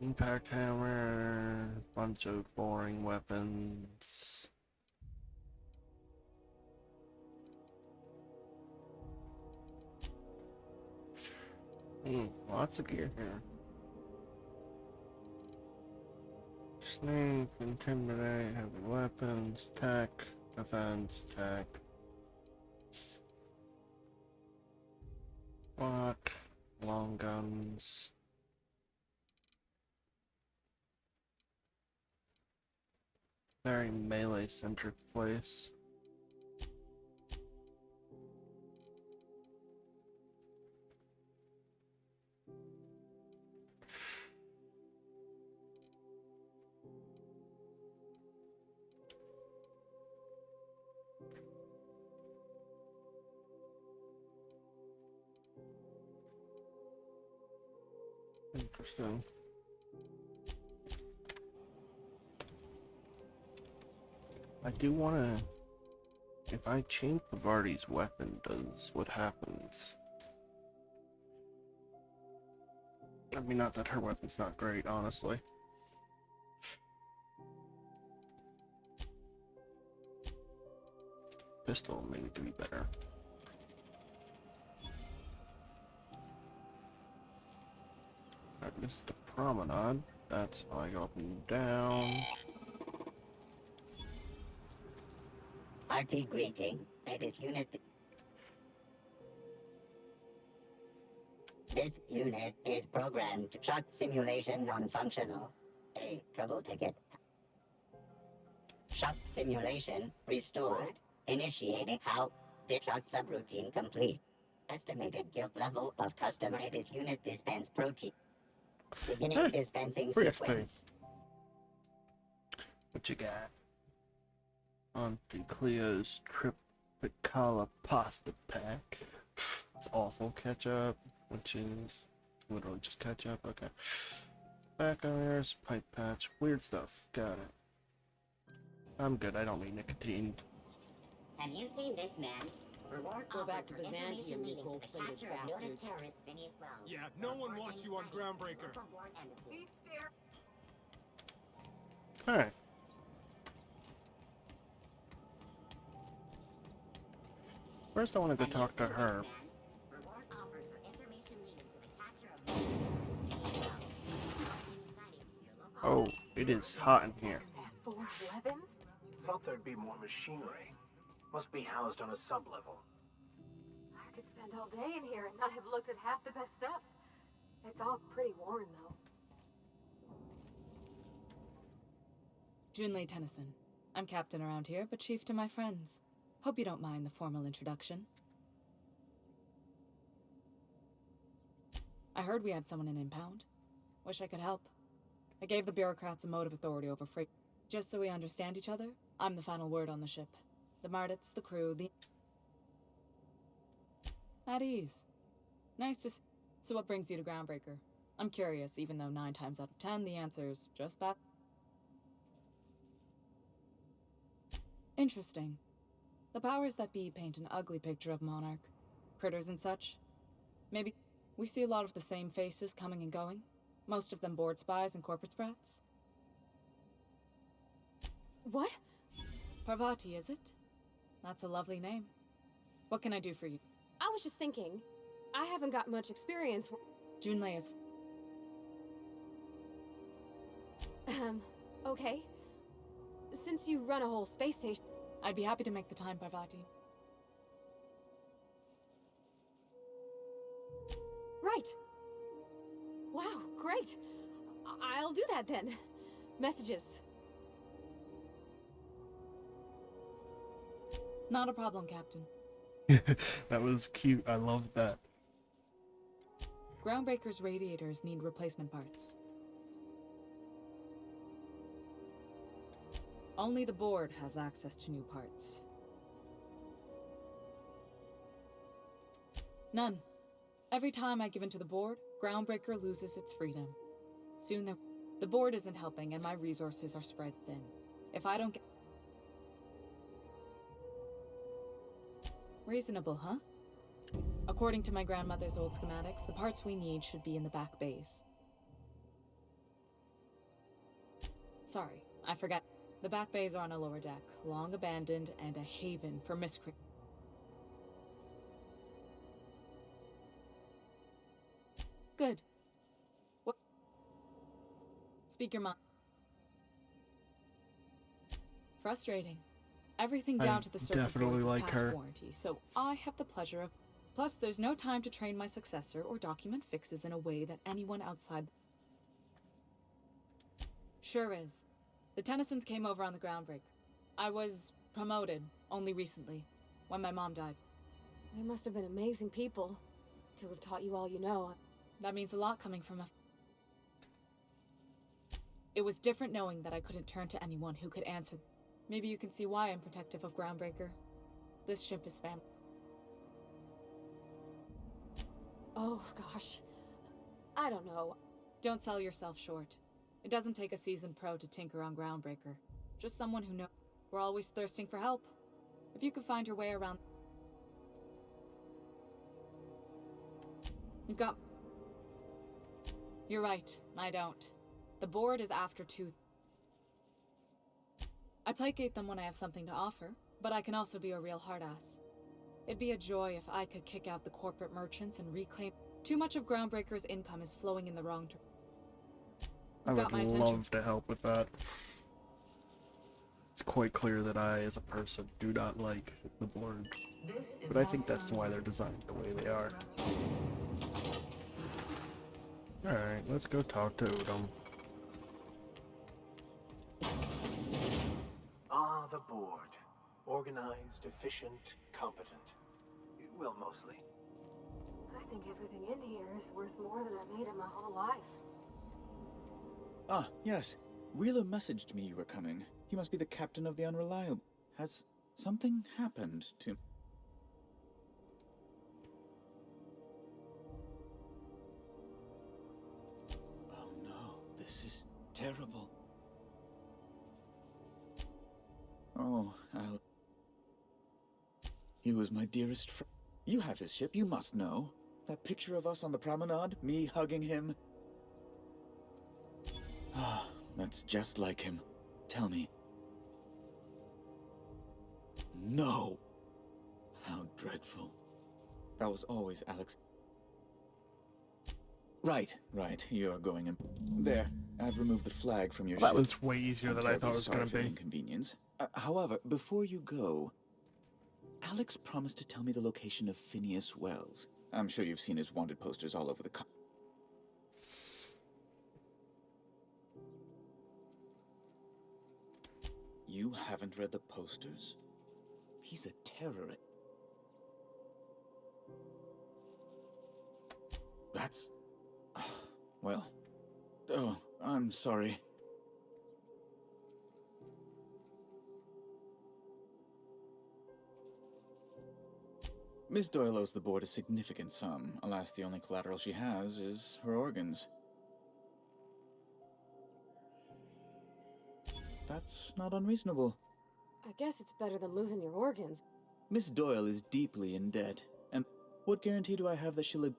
Impact hammer. Bunch of boring weapons. Lots of gear here. Sneak, intimidate, heavy weapons, tech, defense, tech. Block, long guns. Very melee-centric place. Interesting. I do want to... If I change Bavardi's weapon, what happens? I mean, not that her weapon's not great, honestly. Pistol may need to be better. Alright, this is the promenade. That's how I go up and down. Hearty greeting. This unit. This unit is programmed to shock simulation non-functional. A trouble ticket. Shock simulation restored. Initiating how the shock subroutine complete. Estimated guilt level of customer. This unit dispense protein. Beginning dispensing sequence. What you got? Auntie Cleo's Tropicala pasta pack. It's awful. Ketchup, which is literally just ketchup. Okay. Back irons, pipe patch, weird stuff. Got it. I'm good. I don't need nicotine. Have you seen this man? Reward Go back to offered for Byzantium, information you leading to the gold-plated capture of noted bastard. terrorist Phineas Brown. Yeah, no one wants you on Groundbreaker. These stairs. Alright. First, I want to go talk to her. Reward offered for information leading to the capture of noted terrorist Phineas Brown. Oh, it is hot in here. Forge weapons? Thought there'd be more machinery. Must be housed on a sub-level. I could spend all day in here and not have looked at half the best stuff. It's all pretty worn, though. Junlei Tennyson. I'm captain around here, but chief to my friends. Hope you don't mind the formal introduction. I heard we had someone in impound. Wish I could help. I gave the bureaucrats a motive authority over freight. Just so we understand each other, I'm the final word on the ship. The Mardits, the crew, the... At ease. Nice to see. So what brings you to Groundbreaker? I'm curious, even though 9 times out of 10 the answer's just bad. Interesting. The powers that be paint an ugly picture of Monarch. Critters and such. Maybe we see a lot of the same faces coming and going. Most of them board spies and corporate sprats. What? Parvati, is it? That's a lovely name. What can I do for you? I was just thinking, I haven't got much experience. Junlei is... Okay. Since you run a whole space station... I'd be happy to make the time, Parvati. Right. Wow, great. I'll do that then. Messages. Not a problem, Captain. That was cute. I love that. Groundbreaker's radiators need replacement parts. Only the board has access to new parts. None. Every time I give in to the board, Groundbreaker loses its freedom. Soon the board isn't helping and my resources are spread thin. If I don't get... Reasonable, huh? According to my grandmother's old schematics, the parts we need should be in the back bays. Sorry, I forgot. The back bays are on a lower deck, long abandoned and a haven for miscreants. Good. What? Speak your mind. Frustrating. Everything down to the circuit definitely boards is like past her. warranty, so I have the pleasure of... Plus, there's no time to train my successor or document fixes in a way that anyone outside... Sure is. The Tennysons came over on the Groundbreaker. I was promoted only recently, when my mom died. They must have been amazing people to have taught you all you know. That means a lot coming from a... It was different knowing that I couldn't turn to anyone who could answer. Maybe you can see why I'm protective of Groundbreaker. This ship is family. Oh, gosh. I don't know. Don't sell yourself short. It doesn't take a seasoned pro to tinker on Groundbreaker. Just someone who knows. We're always thirsting for help. If you can find your way around... You've got... You're right, I don't. The board is after two... I placate them when I have something to offer, but I can also be a real hard-ass. It'd be a joy if I could kick out the corporate merchants and reclaim... Too much of Groundbreaker's income is flowing in the wrong direction. I would love to help with that. It's quite clear that I, as a person, do not like the board. But I think that's why they're designed the way they are. Alright, let's go talk to Udom. Ah, the board. Organized, efficient, competent. Well, mostly. I think everything in here is worth more than I made in my whole life. Ah, yes. Wheeler messaged me you were coming. He must be the captain of the Unreliable. Has something happened to... Oh no, this is terrible. Oh, Al... He was my dearest friend. You have his ship, you must know. That picture of us on the promenade, me hugging him. Ah, that's just like him. Tell me. No! How dreadful. That was always Alex. Right, you're going in. There, I've removed the flag from your ship. That was way easier than I thought it was going to for the be. Inconvenience. However, before you go, Alex promised to tell me the location of Phineas Wells. I'm sure you've seen his wanted posters all over the You haven't read the posters? He's a terrorist. That's... well... Oh, I'm sorry. Miss Doyle owes the board a significant sum. Alas, the only collateral she has is her organs. That's not unreasonable. I guess it's better than losing your organs. Miss Doyle is deeply in debt, and what guarantee do I have that she'll...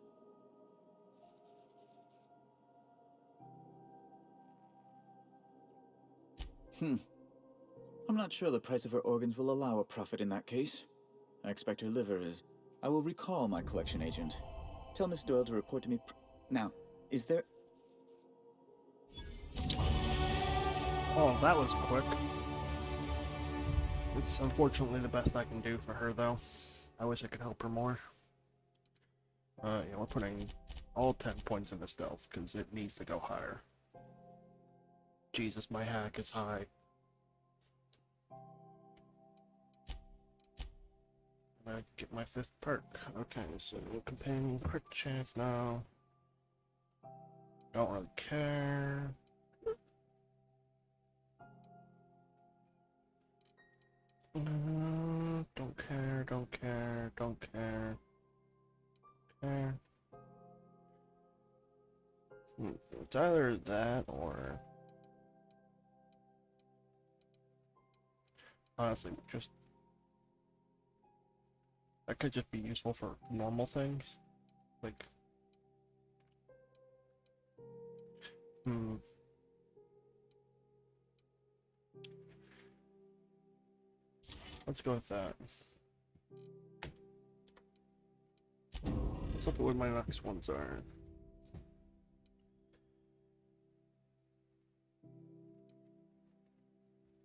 I'm not sure the price of her organs will allow a profit in that case. I expect her liver is... I will recall my collection agent. Tell Miss Doyle to report to me now, is there... Oh, that was quick. It's unfortunately the best I can do for her, though. I wish I could help her more. Yeah, we're putting all 10 points into stealth because it needs to go higher. Jesus, my hack is high. I'm gonna get my 5th perk. Okay, so companion crit chance now. Don't really care. Don't care, don't care, don't care. Care. It's either that or... Honestly, just... That could just be useful for normal things. Like... Let's go with that. Let's look at what my next ones are.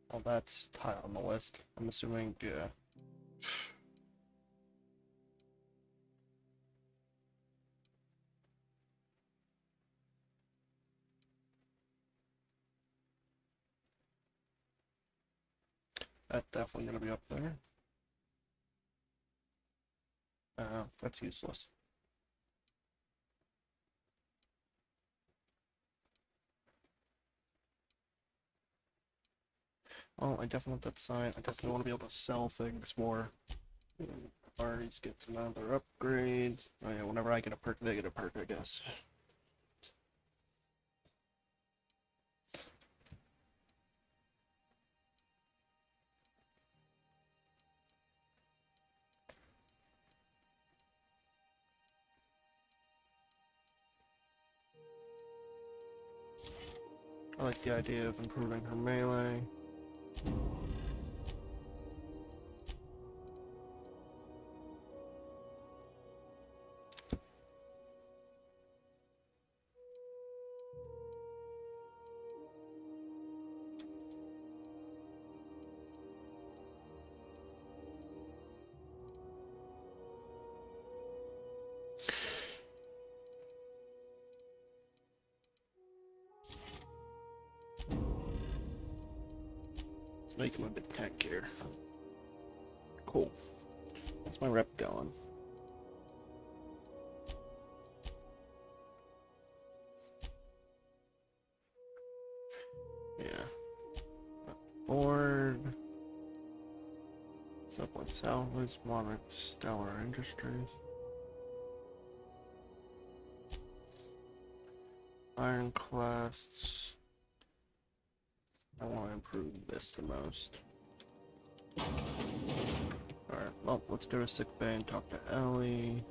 Well, that's high on the list. I'm assuming, yeah. That's definitely gonna be up there. That's useless. Oh, I definitely want that sign. I definitely want to be able to sell things more. Parties gets another upgrade. Oh yeah, whenever I get a perk, they get a perk, I guess. I like the idea of improving her melee. Let's make him a bit tankier. Cool. That's my rep going. Yeah. Board. Subway Salvage, Monarch Stellar Industries. Ironclasts. I want to improve this the most. Alright, well, let's go to sickbay and talk to Ellie.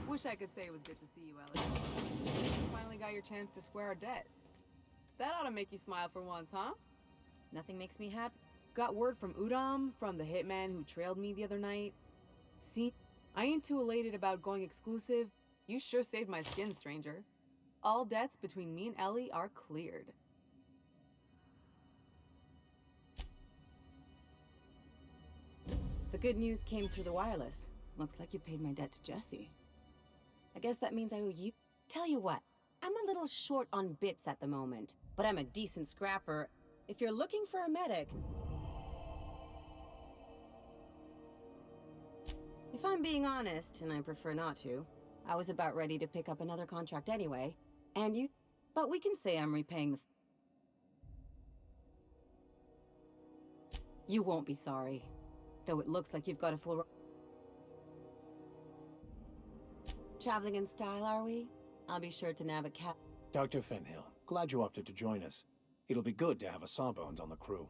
Wish I could say it was good to see you, Ellie. You finally got your chance to square our debt. That ought to make you smile for once, huh? Nothing makes me happy. Got word from Udom, from the hitman who trailed me the other night. See, I ain't too elated about going exclusive. You sure saved my skin, stranger. All debts between me and Ellie are cleared. The good news came through the wireless. Looks like you paid my debt to Jesse. I guess that means I owe you. Tell you what, I'm a little short on bits at the moment, but I'm a decent scrapper. If you're looking for a medic... If I'm being honest, and I prefer not to, I was about ready to pick up another contract anyway, and you... But we can say I'm repaying the... You won't be sorry. Though it looks like you've got a full... Traveling in style, are we? I'll be sure to nab a cab. Dr. Fenhill, glad you opted to join us. It'll be good to have a Sawbones on the crew.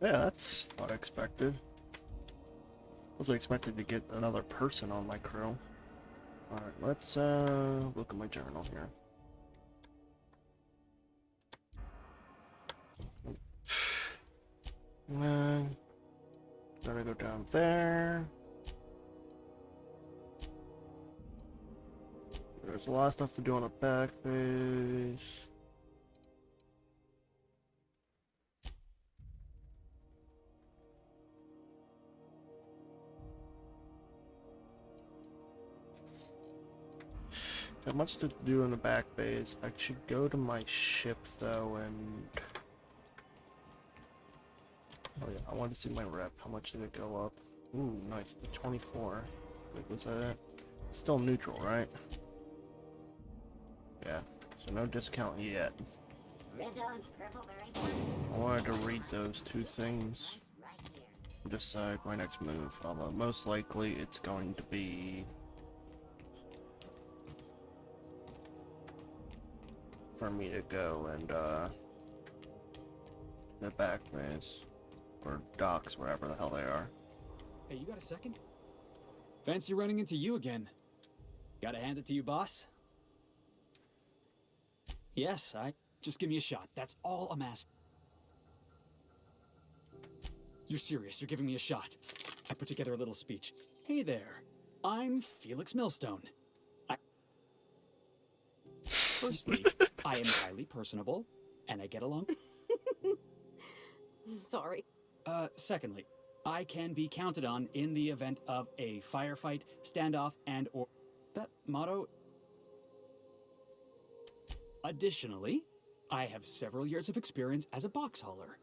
Yeah, that's what I expected. Wasn't expected to get another person on my crew. Alright, let's look at my journal here. Gotta go down there. There's a lot of stuff to do on a back base. Not much to do in the back base. I should go to my ship though, and oh yeah, I want to see my rep. How much did it go up? Ooh, nice. 24. Wait, was that it? Still neutral, right? Yeah. So no discount yet. Rizzo's purple-berry plant. I wanted to read those two things. Decide my next move. Although most likely it's going to be for me to go and the back base or docks, wherever the hell they are. Hey, you got a second? Fancy running into you again. Gotta hand it to you, boss. Yes, just give me a shot. That's all I'm asking. You're serious, you're giving me a shot. I put together a little speech. Hey there, I'm Felix Millstone. Firstly, I am highly personable, and I get along. Sorry. Secondly, I can be counted on in the event of a firefight, standoff, and/or that motto. Additionally, I have several years of experience as a box hauler.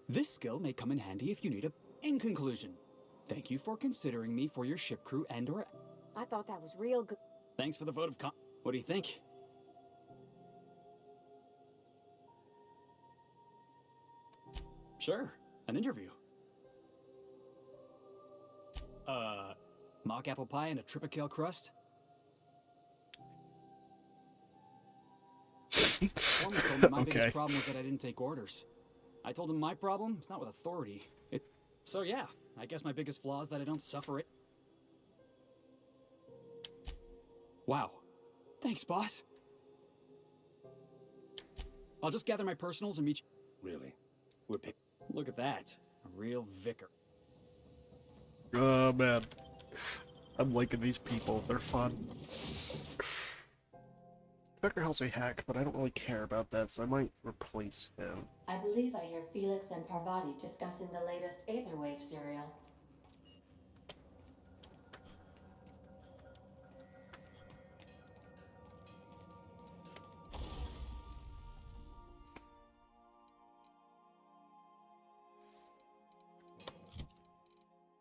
This skill may come in handy if you need a... In conclusion, thank you for considering me for your ship crew and/or... I thought that was real good. Thanks for the vote of What do you think? Sure, an interview. Mock apple pie and a tripicale crust? Foreman told me my biggest problem was that I didn't take orders. I told him my problem is not with authority. So yeah, I guess my biggest flaw is that I don't suffer it. Wow. Thanks, boss. I'll just gather my personals and meet you. Really? Look at that. A real vicar. Oh man. I'm liking these people. They're fun. Becker helps me hack, but I don't really care about that, so I might replace him. I believe I hear Felix and Parvati discussing the latest Aetherwave serial.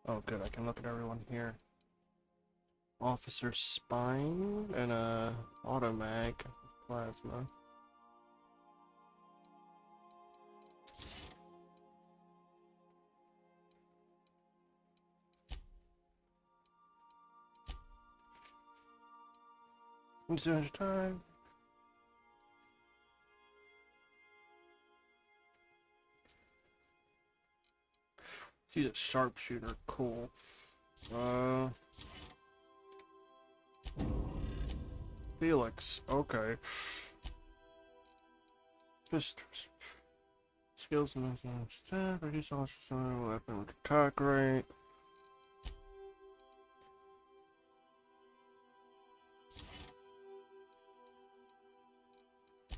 Oh good, I can look at everyone here. Officer Spine and a automag plasma. So much time. She's a sharpshooter, cool. Felix, okay. Just skills and staff, reduce all weapon with attack rate.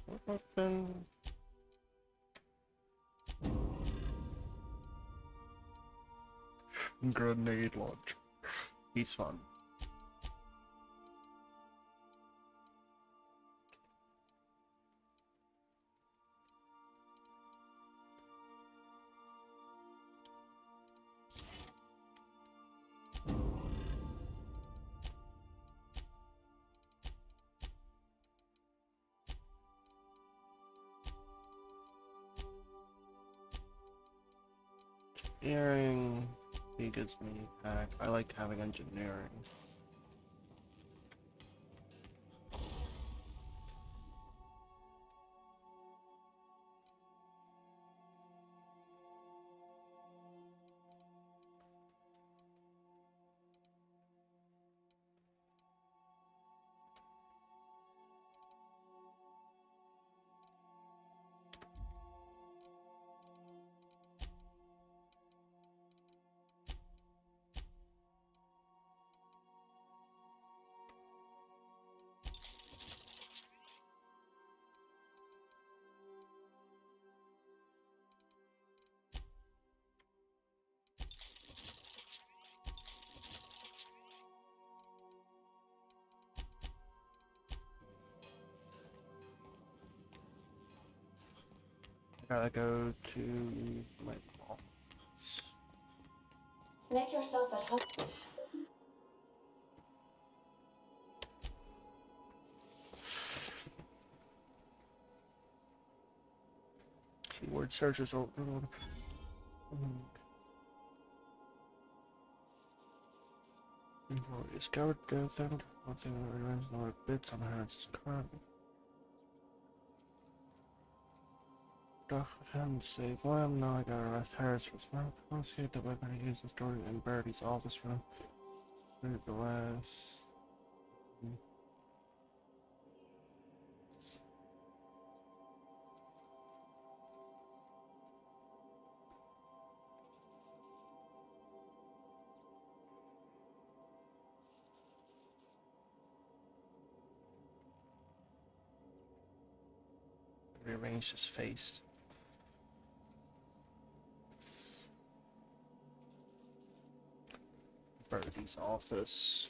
What weapon? Grenade launcher. He's fun. Engineering. He gives me hack. I like having engineering. Gotta go to my boss. Make yourself at home. Keyword searches over. Discovered the found one thing that remains no bits on Harris's current. Document save one. Now I gotta arrest Harris for smoke. Confiscate the weapon he used in storing in Birdie's office room. Read the last. Rearrange his face. Birdie's office.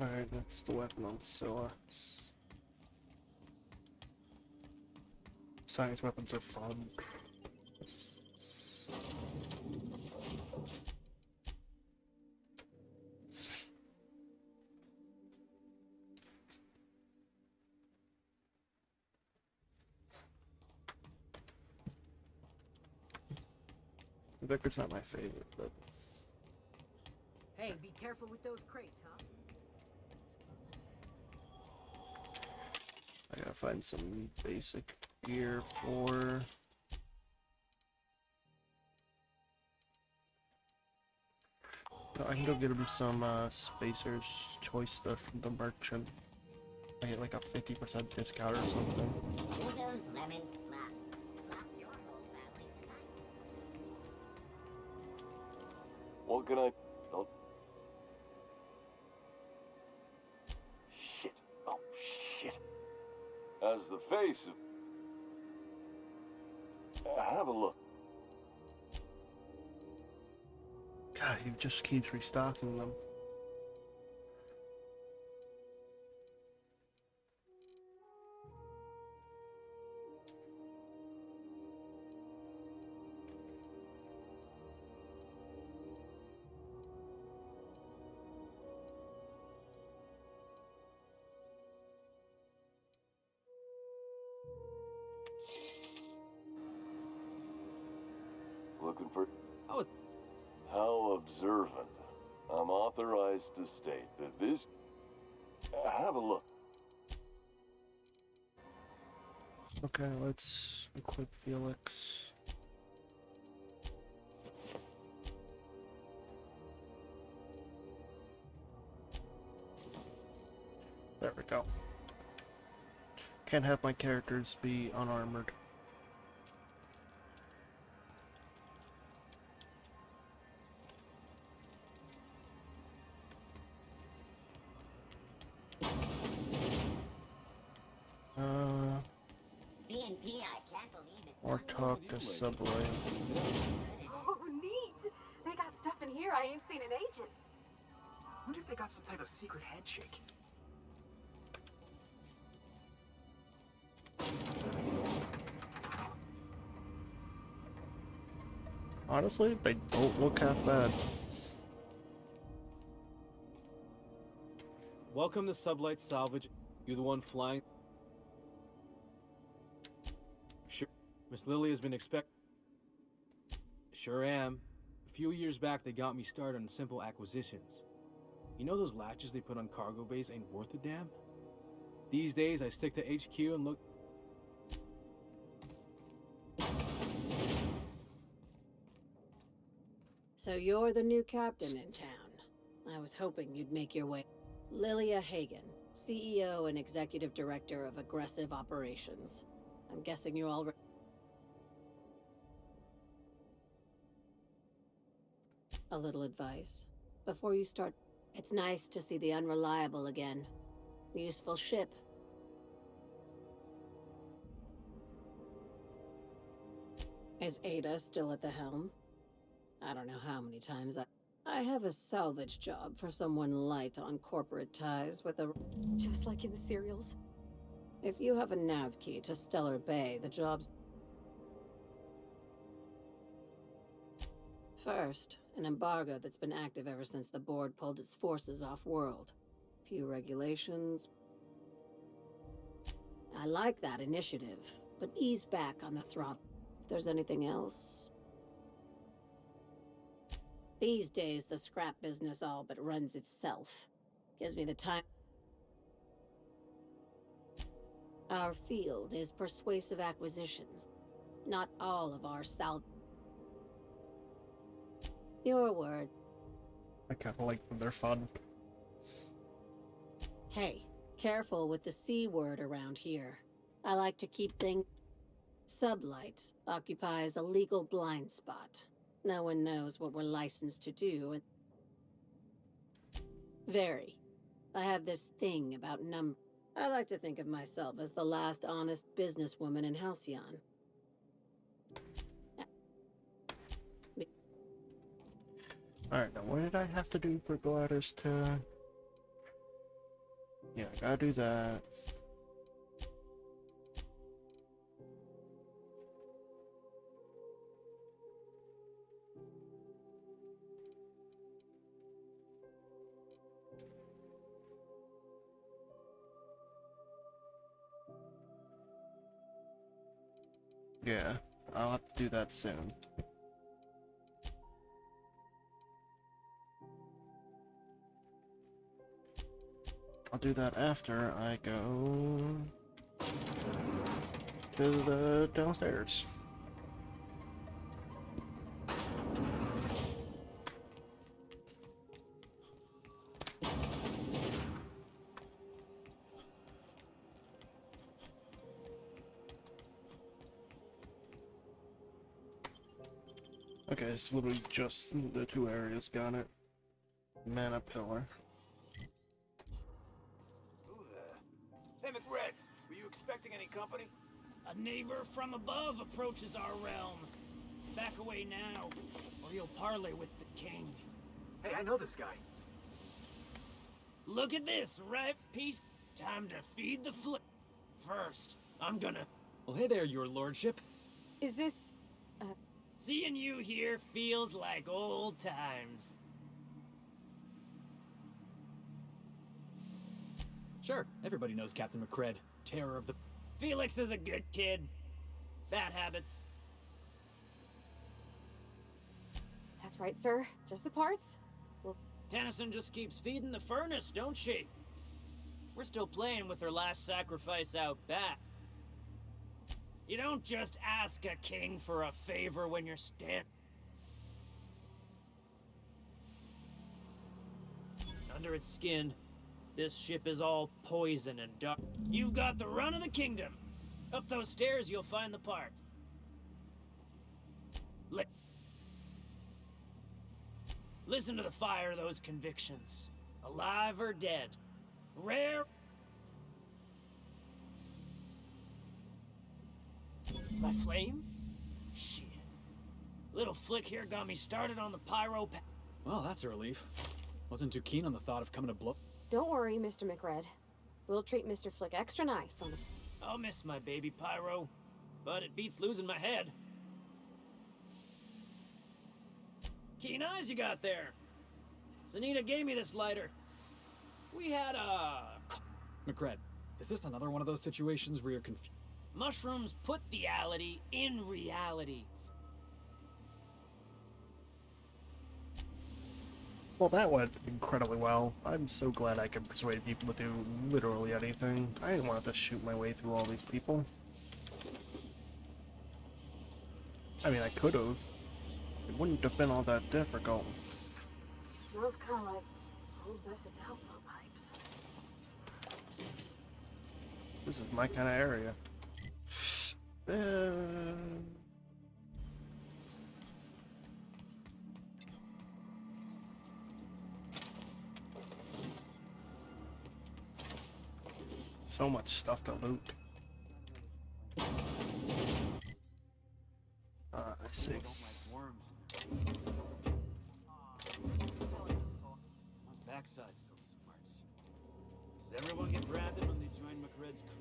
Alright, that's the weapon on Scylla. Science weapons are fun. Victor's not my favorite, but Hey, be careful with those crates, huh? I gotta find some basic gear for. No, I can go get him some Spacer's Choice stuff from the merchant. I get like a 50% discount or something. Those lemon slap. Slap your whole family tonight. What can I... Oh. Shit. Oh, shit. As the face of... Have a look. God, he just keeps restocking them. Looking for... How observant. I'm authorized to state that this... Have a look. Okay, let's equip Felix. There we go. Can't have my characters be unarmored. BNP, I can't believe it's Or talk to Subway. Oh, neat! They got stuff in here I ain't seen in ages. Wonder if they got some type of secret handshake. Honestly, they don't look half bad. Welcome to Sublight Salvage. You the one flying? Sure. Miss Lily has been Sure am. A few years back, they got me started on simple acquisitions. You know those latches they put on cargo bays ain't worth a damn? These days, I stick to HQ and look... So you're the new captain in town. I was hoping you'd make your way. Lilia Hagen, CEO and Executive Director of Aggressive Operations. I'm guessing you're all... A little advice. Before you start, it's nice to see the Unreliable again. Useful ship. Is Ada still at the helm? I don't know how many times I have a salvage job for someone light on corporate ties with a... Just like in the serials. If you have a nav key to Stellar Bay, the job's... First, an embargo that's been active ever since the board pulled its forces off-world. Few regulations. I like that initiative, but ease back on the throttle. If there's anything else... These days, the scrap business all but runs itself. Gives me the time... Our field is persuasive acquisitions. Not all of our Your word. I kind of like when they're fun. Hey, careful with the C word around here. I like to keep things... Sublight occupies a legal blind spot. No one knows what we're licensed to do, and... Very. I have this thing about I like to think of myself as the last honest businesswoman in Halcyon. Alright, now what did I have to do for Gladys to... Yeah, I gotta do that. Yeah, I'll have to do that soon. I'll do that after I go to the downstairs. Okay, it's literally just the two areas, got it. Mana pillar. Hey, McRed, were you expecting any company? A neighbor from above approaches our realm. Back away now, or you'll parley with the king. Hey, I know this guy. Look at this, right piece? Time to feed the First, I'm gonna... Well, hey there, your lordship. Is this... Seeing you here feels like old times. Sure, everybody knows Captain McCred, terror of the... Felix is a good kid. Bad habits. That's right, sir. Just the parts? Well... Tennyson just keeps feeding the furnace, don't she? We're still playing with her last sacrifice out back. You don't just ask a king for a favor when you're under its skin. This ship is all poison and dark. You've got the run of the kingdom. Up those stairs, you'll find the parts. Listen to the fire of those convictions. Alive or dead. Rare... My flame? Shit. Little flick here got me started on the pyro Well, that's a relief. Wasn't too keen on the thought of coming to blow... Don't worry, Mr. McRed. We'll treat Mr. Flick extra nice on the... I'll miss my baby pyro, but it beats losing my head. Keen eyes you got there. Sanita gave me this lighter. We had a... McCred, is this another one of those situations where you're confused? Mushrooms put theality in reality. Well, that went incredibly well. I'm so glad I could persuade people to do literally anything. I didn't want to shoot my way through all these people. I mean, I could have. It wouldn't have been all that difficult. Smells kind of like old Bessett's outflow pipes. This is my kind of area. So much stuff to loot. I see. My backside still smarts. Does everyone get branded when they join McRed's crew?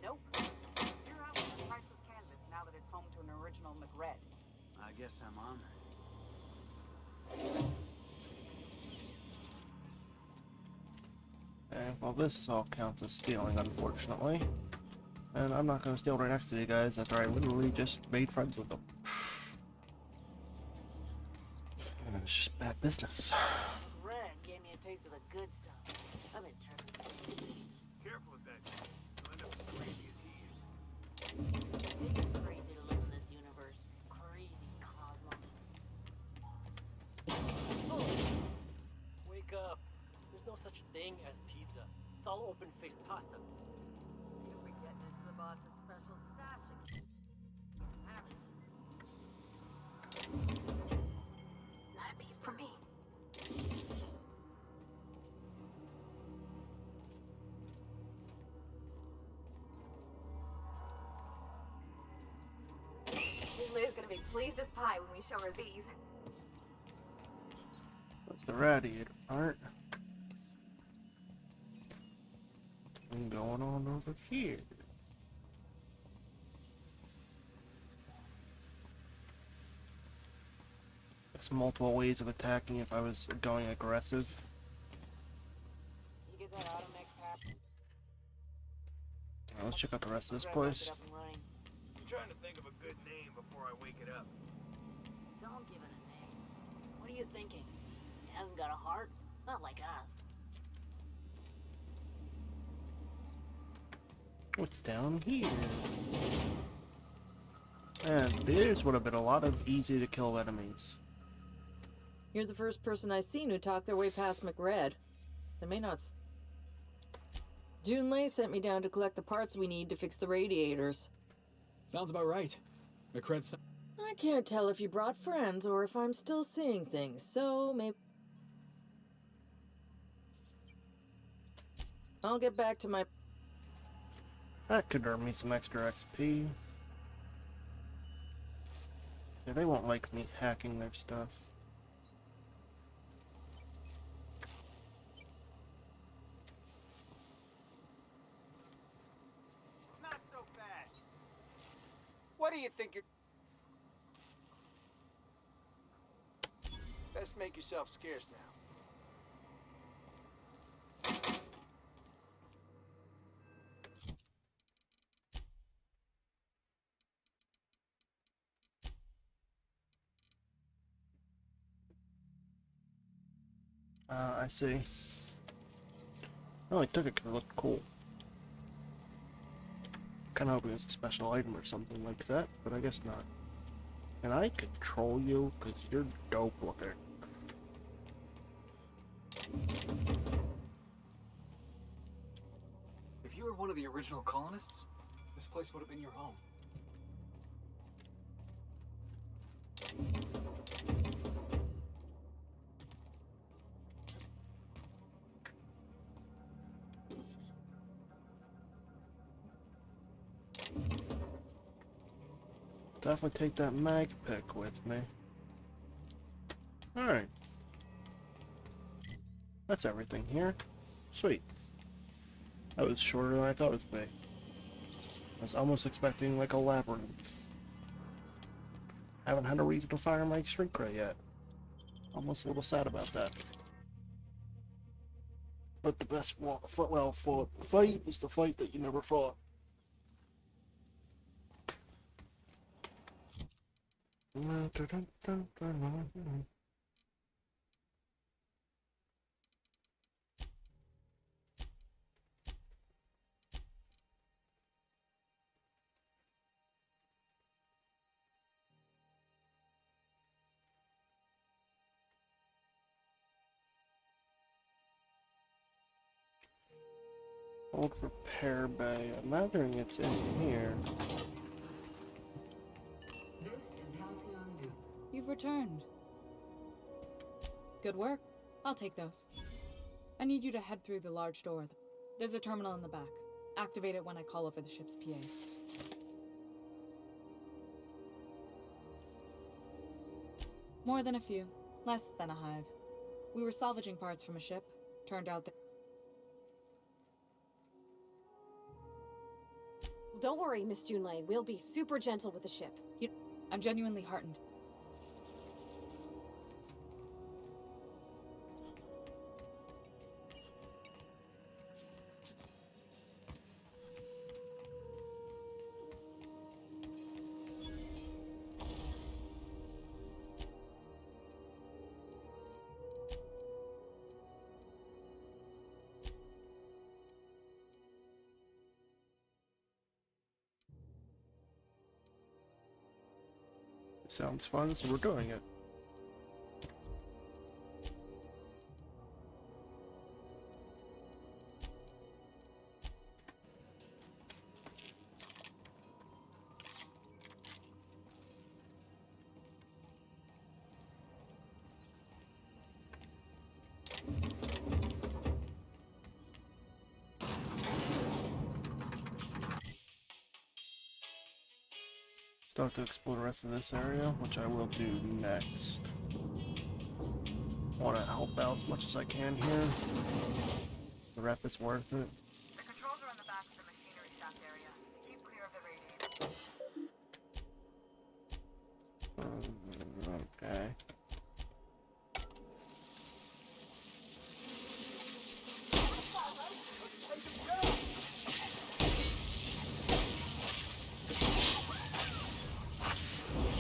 Nope. You're out with the priceless canvas now that it's home to an original McRed. I guess I'm honored. Okay, well this all counts as stealing, unfortunately. And I'm not gonna steal right next to you guys after I literally just made friends with them. And it's just bad business. Red gave me a taste of the good stuff. I've been tripping. Careful with that. You'll end up as crazy as he is. It's crazy to live in this universe. Crazy cosmos. Oh. Wake up. There's no such thing as pizza. It's all open-faced pasta. You'll be getting into the boss's special stashing. Haven't you? Not a peep for me. Liz gonna be pleased as pie when we show her these. That's the radiator part. And going on over here. There's multiple ways of attacking if I was going aggressive. You get that automech crap? Now, let's check out the rest of this place. I'm trying to think of a good name before I wake it up. Don't give it a name. What are you thinking? It hasn't got a heart? Not like us. What's down here? And these would have been a lot of easy to kill enemies. You're the first person I've seen who talked their way past McRed. They may not. Junlei sent me down to collect the parts we need to fix the radiators. Sounds about right. McRed's. I can't tell if you brought friends or if I'm still seeing things, so maybe. I'll get back to my. That could earn me some extra XP. Yeah, they won't like me hacking their stuff. Not so fast. What do you think you're... Best make yourself scarce now. I see. I only took it because it looked cool. Kinda hoping it's a special item or something like that, but I guess not. Can I control you? Because you're dope looking. If you were one of the original colonists, this place would have been your home. Definitely take that mag pick with me. Alright. That's everything here. Sweet. That was shorter than I thought it was going to be. I was almost expecting like a labyrinth. Haven't had a reason to fire my shrink ray yet. Almost a little sad about that. But the best fight is the fight that you never fought. old repair bay. I'm imagining it's in here. You've returned. Good work. I'll take those. I need you to head through the large door. There's a terminal in the back. Activate it when I call over the ship's PA. More than a few. Less than a hive. We were salvaging parts from a ship. Turned out that... Don't worry, Miss Junlei. We'll be super gentle with the ship. I'm genuinely heartened. Sounds fun, so we're doing it. Still have to explore the rest of this area, which I will do next. Want to help out as much as I can here. The rep is worth it. The controls are on the back of the machinery shaft area. Keep clear of the radiators. Okay.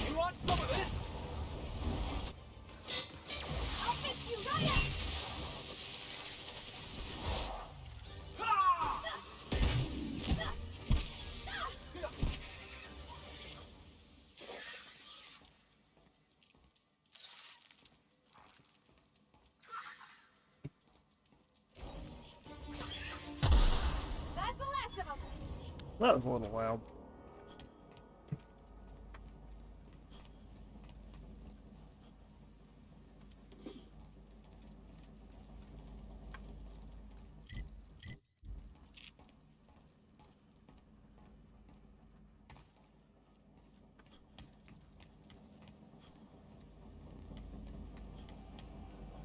You want some of this? I'll fix you right up! That's the last of them! That was a little loud.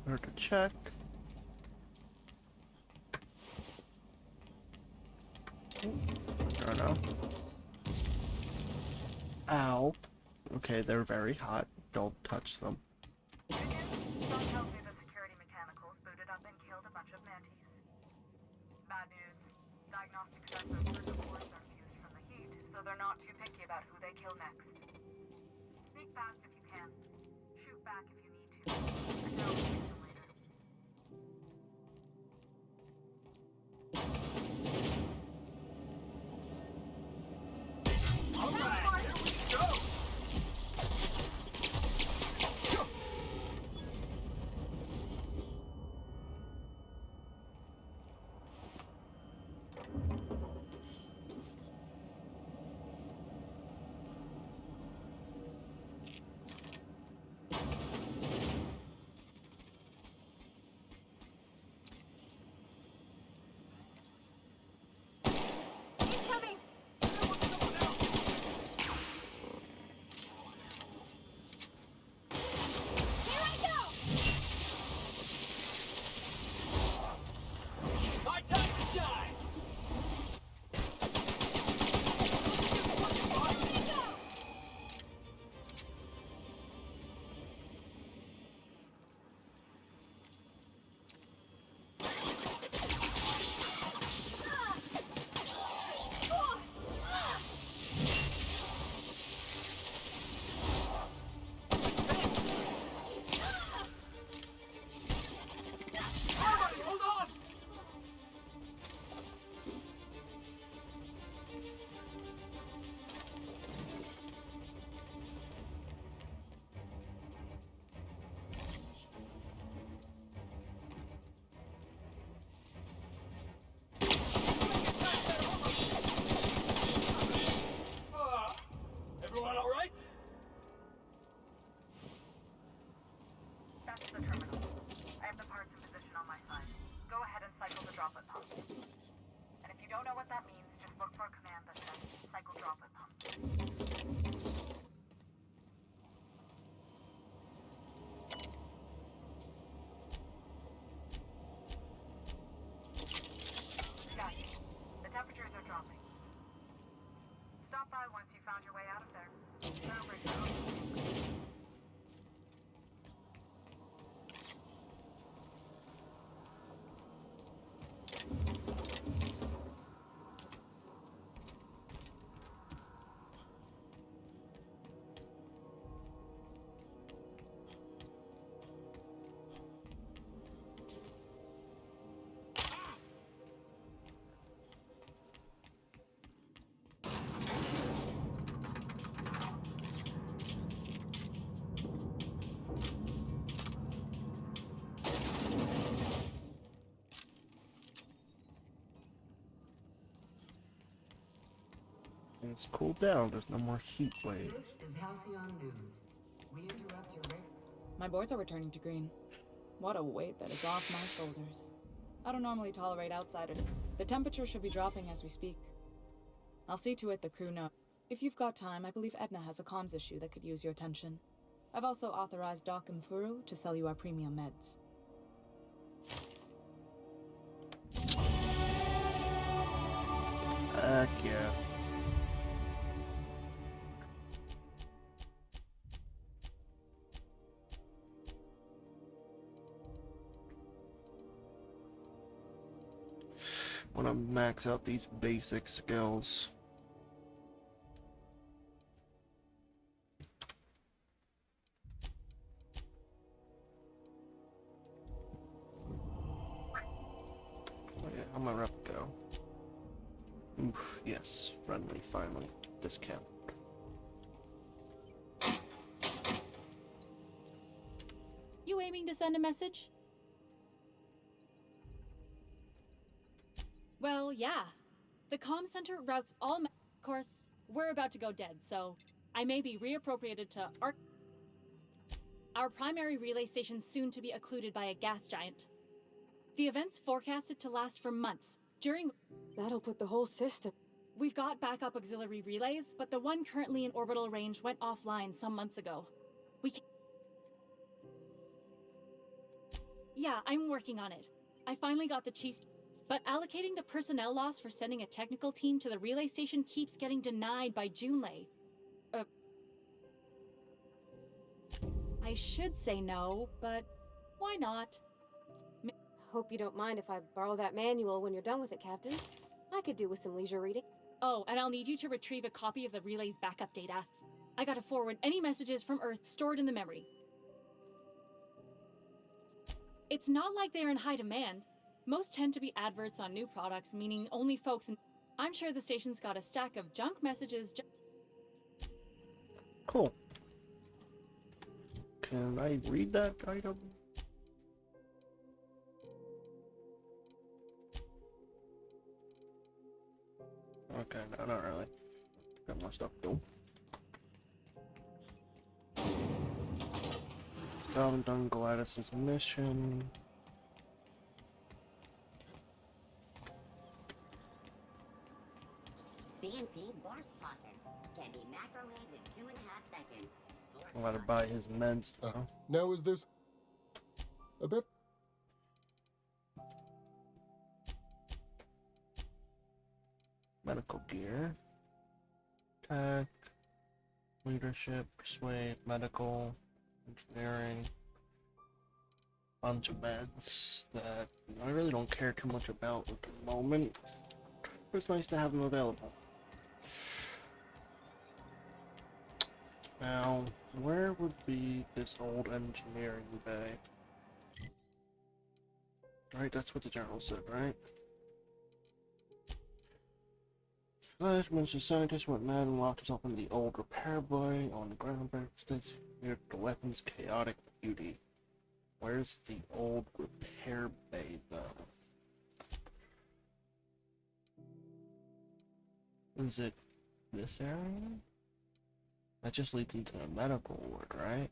Where to check. I don't know. Ow. Okay, they're very hot. Don't touch them. Some tells me the security mechanicals booted up and killed a bunch of mantis. Bad news. Diagnostic sensors for the cores are fused from the heat, so they're not too picky about who they kill next. Sneak past if you can. Shoot back if you need to. I can always fix them later. All right, here we go. that means, just look for a command that says cycle droplet pump. Got you. The temperatures are dropping. Stop by once you found your way out of there. Groundbreaker. It's cooled down. There's no more heat waves. This is Halcyon News. We interrupt your My boards are returning to green. What a weight that is off my shoulders. I don't normally tolerate outsiders. The temperature should be dropping as we speak. I'll see to it the crew know. If you've got time, I believe Edna has a comms issue that could use your attention. I've also authorized Doc and Furu to sell you our premium meds. Heck yeah. Want to max out these basic skills. Oh yeah, how'd my rep go? Oof, yes, friendly, finally. Discount. You aiming to send a message? Well, yeah. The comm center routes all of course, we're about to go dead, so I may be reappropriated to our primary relay station soon to be occluded by a gas giant. The event's forecasted to last for months. That'll put the whole system. We've got backup auxiliary relays, but the one currently in orbital range went offline some months ago. Yeah, I'm working on it. I finally got the chief. But allocating the personnel loss for sending a technical team to the relay station keeps getting denied by Junlei. I should say no, but why not? Hope you don't mind if I borrow that manual when you're done with it, Captain. I could do with some leisure reading. Oh, and I'll need you to retrieve a copy of the relay's backup data. I gotta forward any messages from Earth stored in the memory. It's not like they're in high demand. Most tend to be adverts on new products, meaning only folks in... I'm sure the station's got a stack of junk messages. Cool. Can I read that item? Okay, no, not really. Got more stuff to do. Still haven't done Gladys's mission. CNP Borscht pockets can be microwaved in 2.5 seconds. I'm gonna buy his meds though. Now is this a bit? Medical gear. Tech. Leadership. Persuade. Medical. Engineering. Bunch of meds that I really don't care too much about at the moment. But it's nice to have them available. Now, where would be this old engineering bay? Right, that's what the general said, right? Last Mr. Scientist went mad and locked himself in the old repair bay on the Groundbreaker stage near the weapon's chaotic beauty. Where's the old repair bay, though? Is it this area? That just leads into the medical ward, right?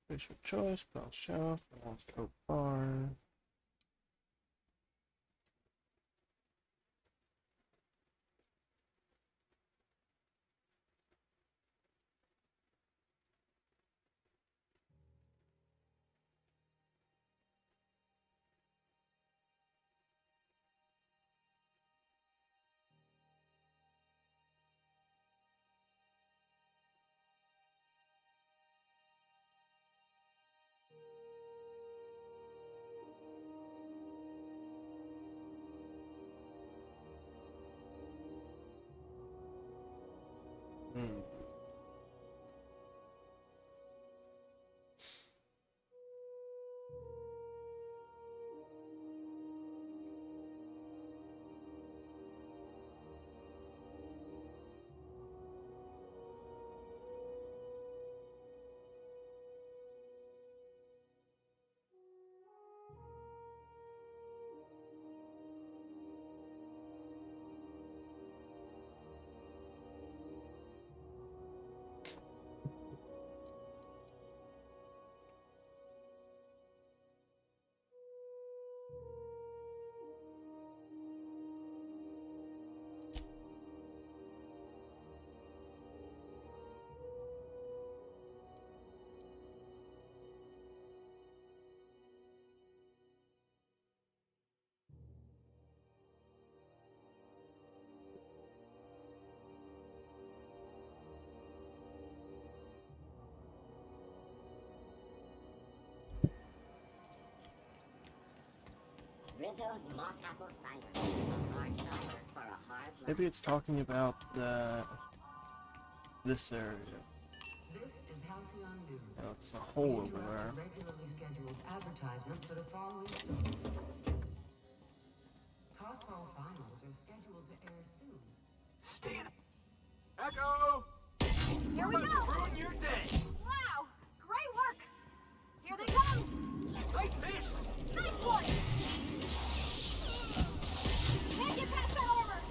Bishop choice, bell shelf, monster bar. Rizzo's mock apple cider. A hard cider for a hard life. Maybe it's talking about this area. This is Halcyon News. Oh, it's a hole over Interrupt there. a regularly scheduled advertisement for the following shows. Tossball finals are scheduled to air soon. Stay in. Echo! Here we go! Ruin your day! Wow! Great work! Here they come! Nice fish! Nice one! Can't get past that armor!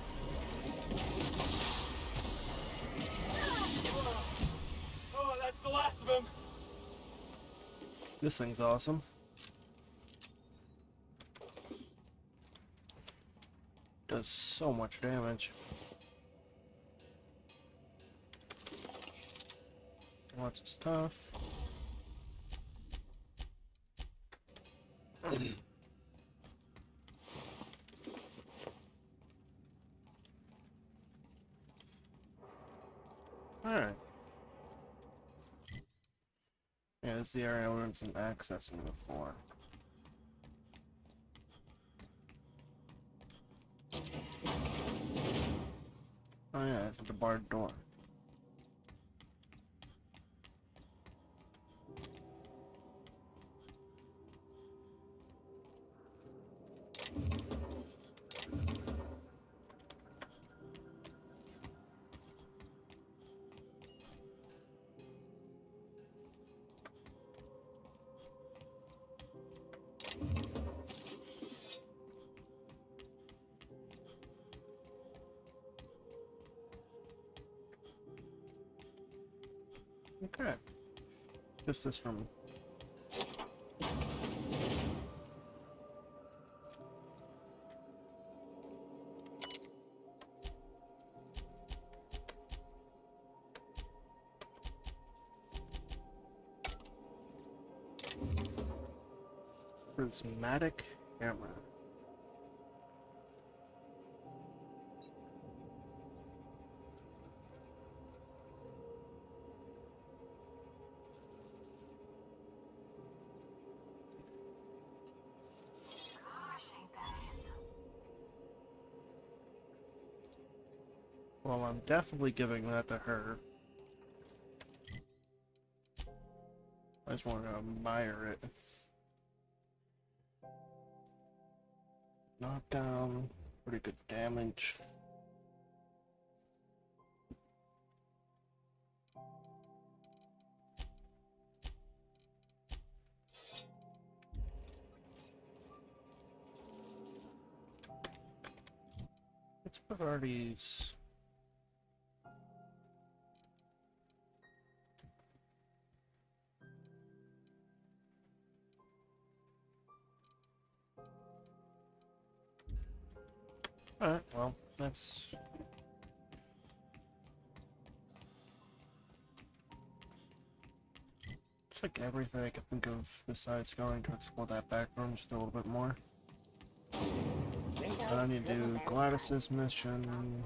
Oh, that's the last of him! This thing's awesome. Does so much damage. Lots of stuff. Alright. Yeah, this is the area I wasn't accessing before. Oh yeah, it's at the barred door. Okay. Just this from prismatic hammer. Gosh, ain't that handsome. Well, I'm definitely giving that to her. I just want to admire it. Knockdown, pretty good damage. What are these? Alright, well, that's... It's like everything I can think of besides going to explore that back room just a little bit more. But I need to do Gladys's mission.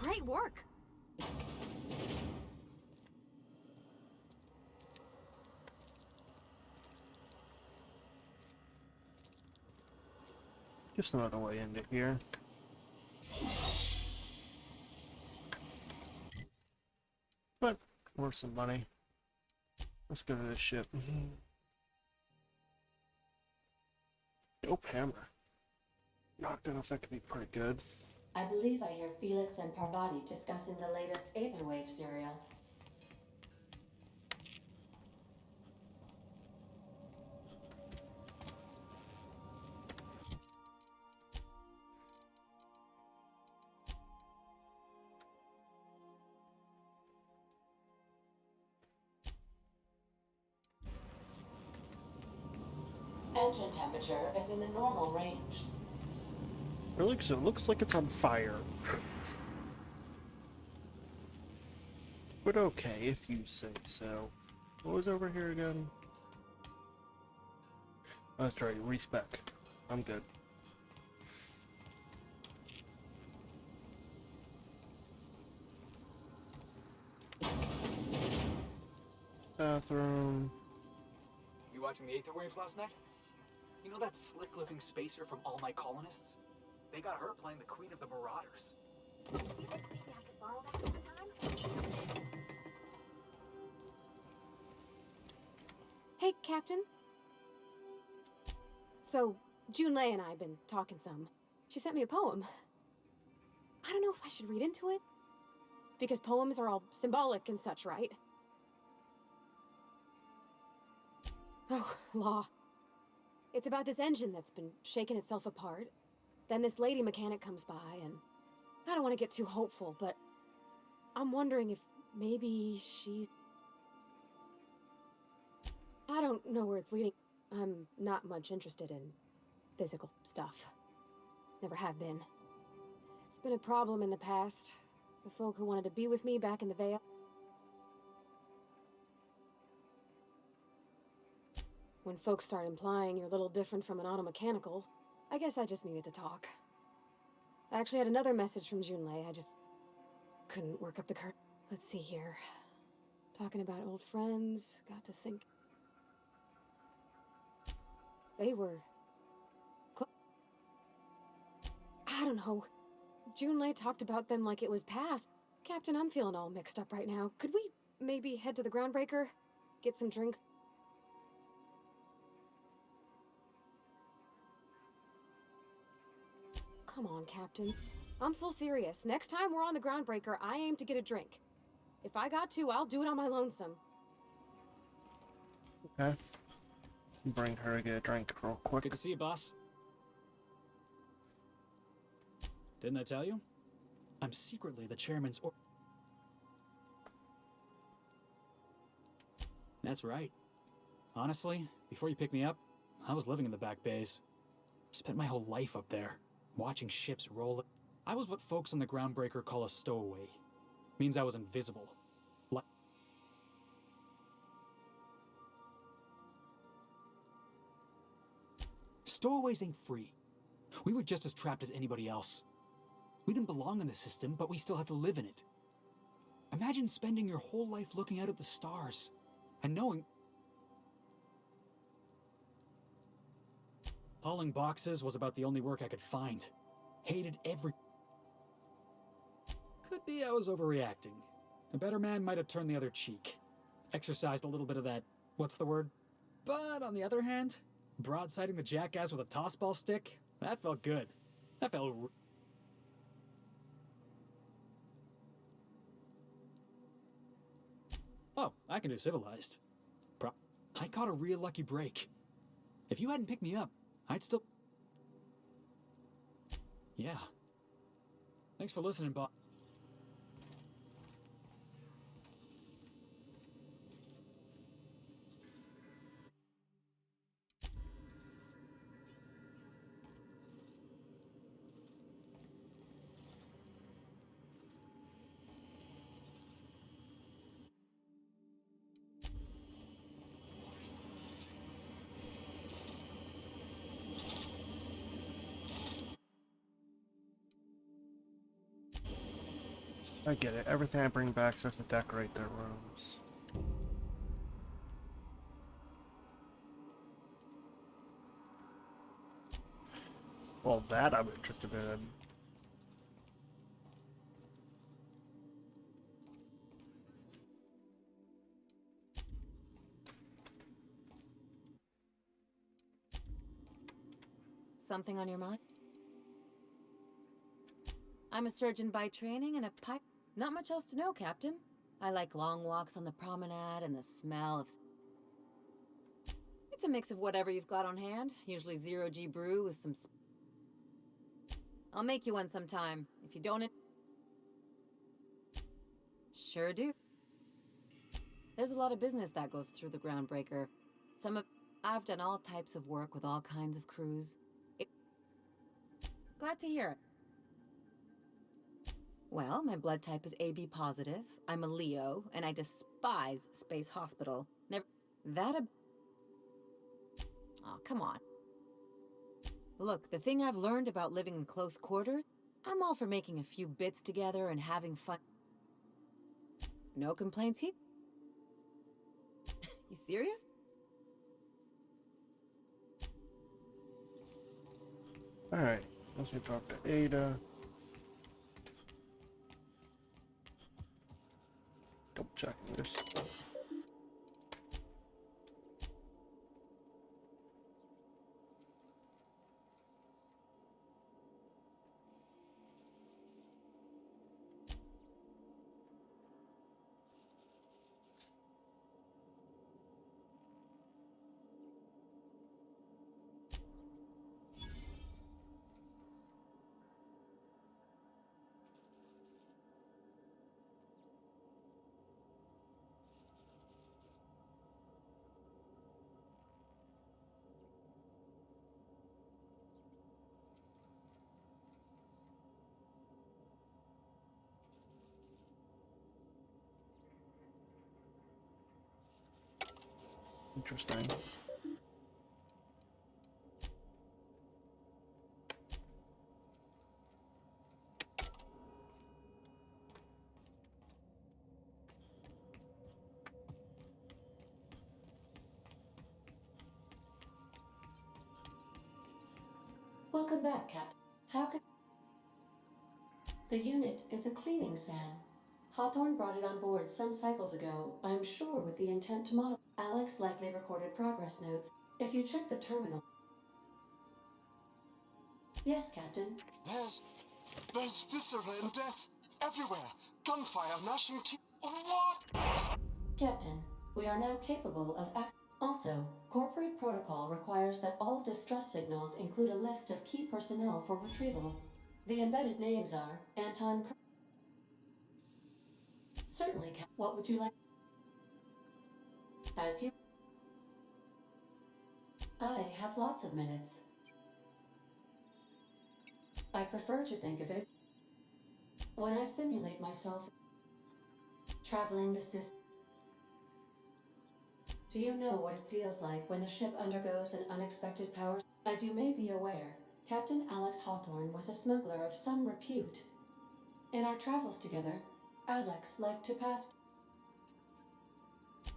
Great work. Just another way into here. But worth some money. Let's go to this ship. Dope hammer. Not gonna that could be pretty good. I believe I hear Felix and Parvati discussing the latest Aetherwave serial. Engine temperature is in the normal range. Really? Because it looks like it's on fire. But okay, if you say so. What was over here again? Oh, that's right, respec. I'm good. Bathroom. You watching the Aetherwaves last night? You know that slick-looking spacer from All My Colonists? They got her playing the Queen of the Marauders. You think maybe I could borrow that sometime? Hey, Captain. So, Junlei and I have been talking some. She sent me a poem. I don't know if I should read into it. Because poems are all symbolic and such, right? Oh, law. It's about this engine that's been shaking itself apart. Then this lady mechanic comes by, and I don't want to get too hopeful, but I'm wondering if maybe she's... I don't know where it's leading. I'm not much interested in physical stuff. Never have been. It's been a problem in the past. The folk who wanted to be with me back in the Vale. When folks start implying you're a little different from an automechanical, I guess I just needed to talk. I actually had another message from Junlei. I just couldn't work up the curtain. Let's see here. Talking about old friends, got to think. They were... I don't know. Junlei talked about them like it was past. Captain, I'm feeling all mixed up right now. Could we maybe head to the Groundbreaker? Get some drinks? Come on, Captain. I'm full serious. Next time we're on the Groundbreaker, I aim to get a drink. If I got to, I'll do it on my lonesome. Okay. Bring her to get a drink real quick. Good to see you, boss. Didn't I tell you? I'm secretly the chairman's or... That's right. Honestly, before you picked me up, I was living in the back bays. Spent my whole life up there, watching ships roll. I was what folks on the Groundbreaker call a stowaway. Means I was invisible. Stowaways ain't free. We were just as trapped as anybody else. We didn't belong in the system, but we still had to live in it. Imagine spending your whole life looking out at the stars and knowing. Hauling boxes was about the only work I could find. Hated every. Could be I was overreacting. A better man might have turned the other cheek. Exercised a little bit of that, what's the word? But on the other hand, broadsiding the jackass with a tossball stick, that felt good. That felt. Oh, I can do civilized. I caught a real lucky break. If you hadn't picked me up, I'd still. Yeah. Thanks for listening, Bob. I get it. Everything I bring back starts to decorate their rooms. Well, that I'm interested in. Something on your mind? I'm a surgeon by training and a pipe. Not much else to know, Captain. I like long walks on the promenade and the smell of. It's a mix of whatever you've got on hand, usually zero-G brew with some. I'll make you one sometime. If you don't. Sure do. There's a lot of business that goes through the Groundbreaker. I've done all types of work with all kinds of crews. Glad to hear it. Well, my blood type is AB positive. I'm a Leo, and I despise Space Hospital. Never. Oh, come on. Look, the thing I've learned about living in close quarters, I'm all for making a few bits together and having fun. No complaints here? You serious? Alright, let's go talk to Ada. Double checking this. Interesting. Welcome back, Captain. How can... The unit is a cleaning SAM. Hawthorne brought it on board some cycles ago, I'm sure with the intent to modify. Alex likely recorded progress notes. If you check the terminal... Yes, Captain. There's viscera and death everywhere. Gunfire, gnashing teeth. What? Captain, we are now capable of Also, corporate protocol requires that all distress signals include a list of key personnel for retrieval. The embedded names are Anton. Certainly, what would you like? As you. I have lots of minutes. I prefer to think of it when I simulate myself traveling the system. Do you know what it feels like when the ship undergoes an unexpected power? As you may be aware, Captain Alex Hawthorne was a smuggler of some repute. In our travels together, Alex like to pass.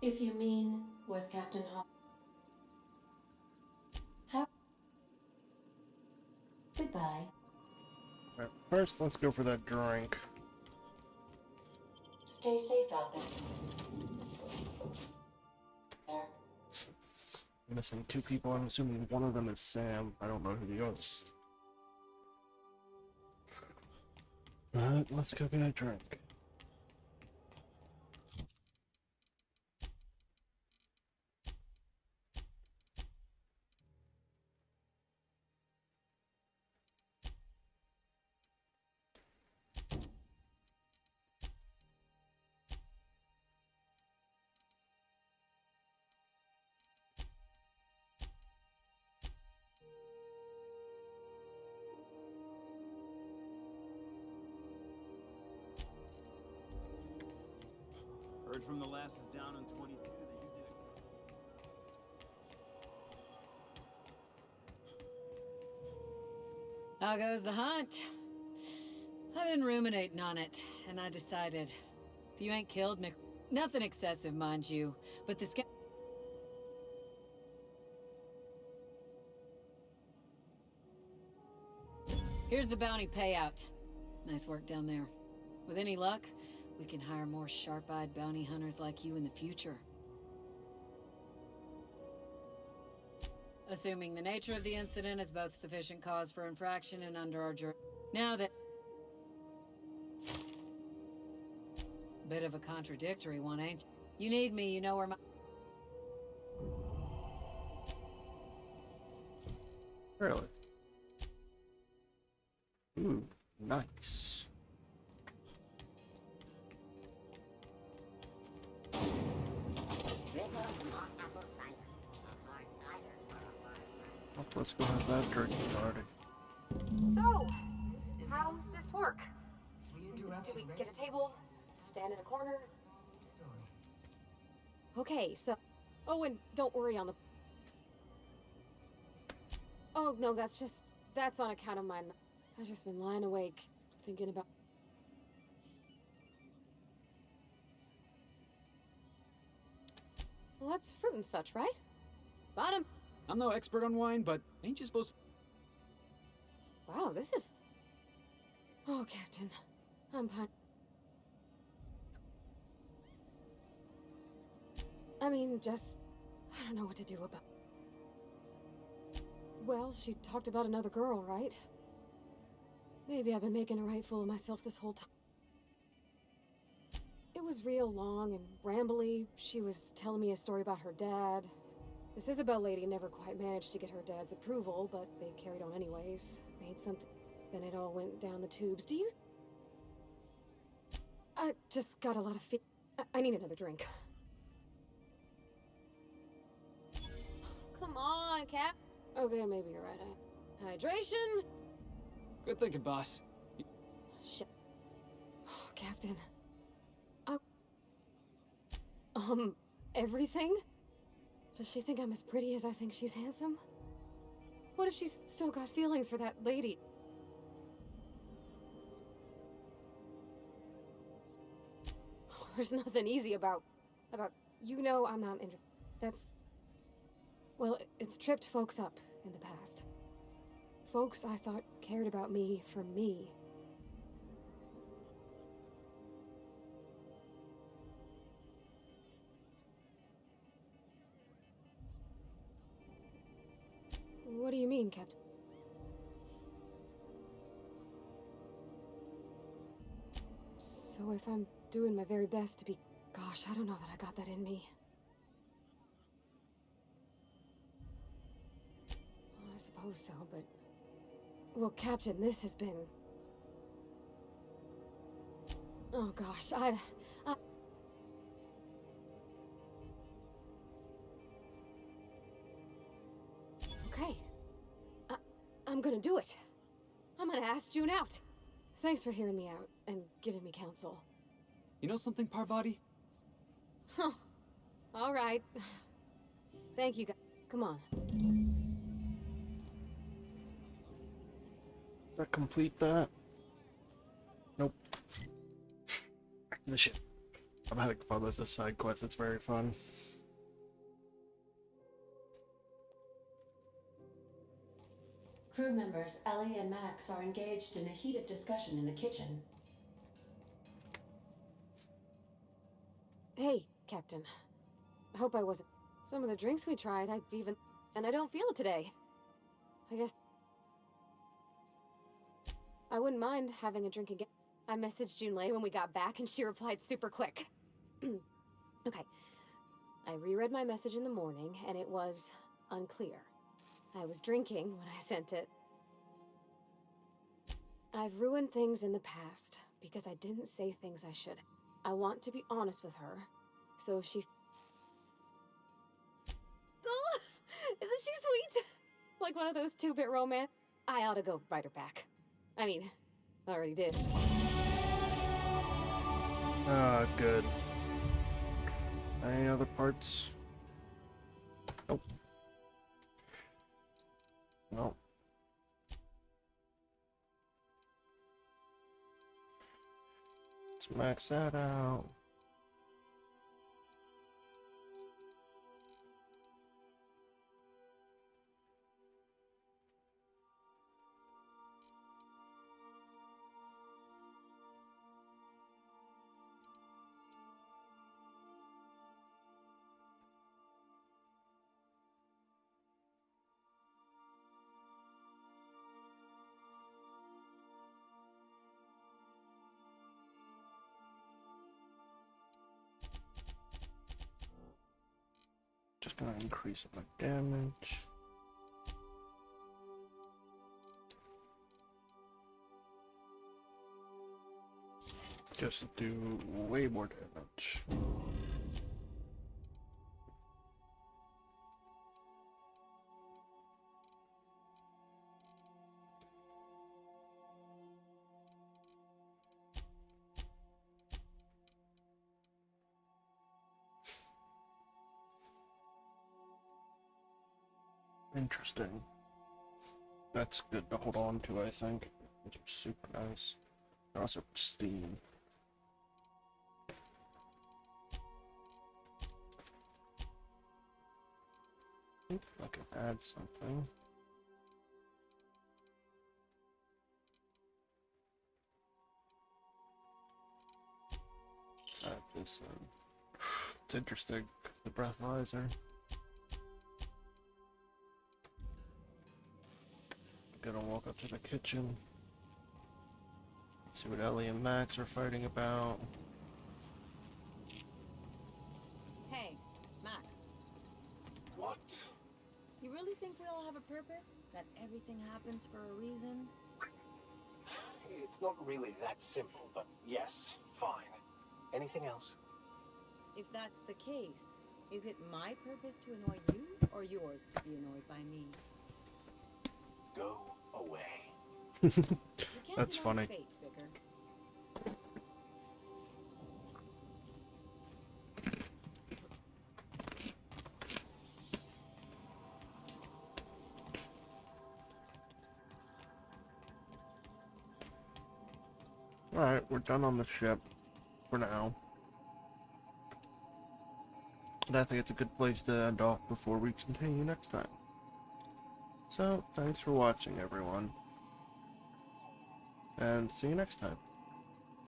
If you mean, was Captain Hawk. How? Goodbye. Alright, first, let's go for that drink. Stay safe out there. I'm missing 2 people. I'm assuming one of them is Sam. I don't know who the other is. But let's go get a drink. Heard from the lasses down on 22 that you did it. How goes the hunt? I've been ruminating on it, and I decided, if you ain't killed Mick... Nothing excessive, mind you, but the scout... Here's the bounty payout. Nice work down there. With any luck, we can hire more sharp-eyed bounty hunters like you in the future. Assuming the nature of the incident is both sufficient cause for infraction and under our jurisdiction. Now that... Bit of a contradictory one, ain't you? You need me, you know where my... Really? Ooh, nice. Well, let's go have that drinking party. So, how's this work? Do we get a table? Stand in a corner? Okay, so... Oh, and don't worry on the... Oh, no, that's on account of mine. I've just been lying awake, thinking about... Well, that's fruit and such, right? Bottom. I'm no expert on wine, but ain't you supposed to... Wow, this is... Oh, Captain. I'm fine. I mean, just... I don't know what to do about... Well, she talked about another girl, right? Maybe I've been making a right fool of myself this whole time. It was real long and rambly. She was telling me a story about her dad. This Isabel lady never quite managed to get her dad's approval, but they carried on anyways. Made something. Then it all went down the tubes. Do you... I just got a lot of I need another drink. Come on, Cap. Okay, maybe you're right. Hydration? Good thinking, boss. Shit. Oh, Captain. Everything? Does she think I'm as pretty as I think she's handsome? What if she's still got feelings for that lady? There's nothing easy about... You know I'm not interested. That's... Well, it's tripped folks up in the past. Folks I thought cared about me for me. What do you mean, Captain? So if I'm doing my very best to be... Gosh, I don't know that I got that in me. Well, I suppose so, but... Well, Captain, this has been... Oh gosh, I... Okay. I'm gonna do it. I'm gonna ask June out. Thanks for hearing me out and giving me counsel. You know something, Parvati? Huh. All right. Thank you, guys. Come on. Did I complete that? Nope. I The ship. I'm having fun with this side quest, it's very fun. Crew members Ellie and Max are engaged in a heated discussion in the kitchen. Hey, Captain. I hope I wasn't. Some of the drinks we tried, and I don't feel it today. I guess I wouldn't mind having a drink again. I messaged Junlei when we got back and she replied super quick. Okay. I reread my message in the morning and it was unclear. I was drinking when I sent it. I've ruined things in the past because I didn't say things I should. I want to be honest with her. So if she... Oh, isn't she sweet? Like one of those 2-bit romance. I ought to go write her back. I mean, I already did. Good. Any other parts? Nope. No. Let's max that out. Just gonna increase my damage. Just do way more damage. Interesting. That's good to hold on to, I think. It's super nice. They're also pristine. I can add something. Let's add this in. It's interesting. The breathalyzer. Gonna walk up to the kitchen. See what Ellie and Max are fighting about. Hey, Max. What? You really think we all have a purpose? That everything happens for a reason? It's not really that simple, but yes, fine. Anything else? If that's the case, is it my purpose to annoy you, or yours to be annoyed by me? Go away. That's funny. Fate, Vicar. Alright, we're done on the ship. For now. And I think it's a good place to end off before we continue next time. So, thanks for watching, everyone. And see you next time.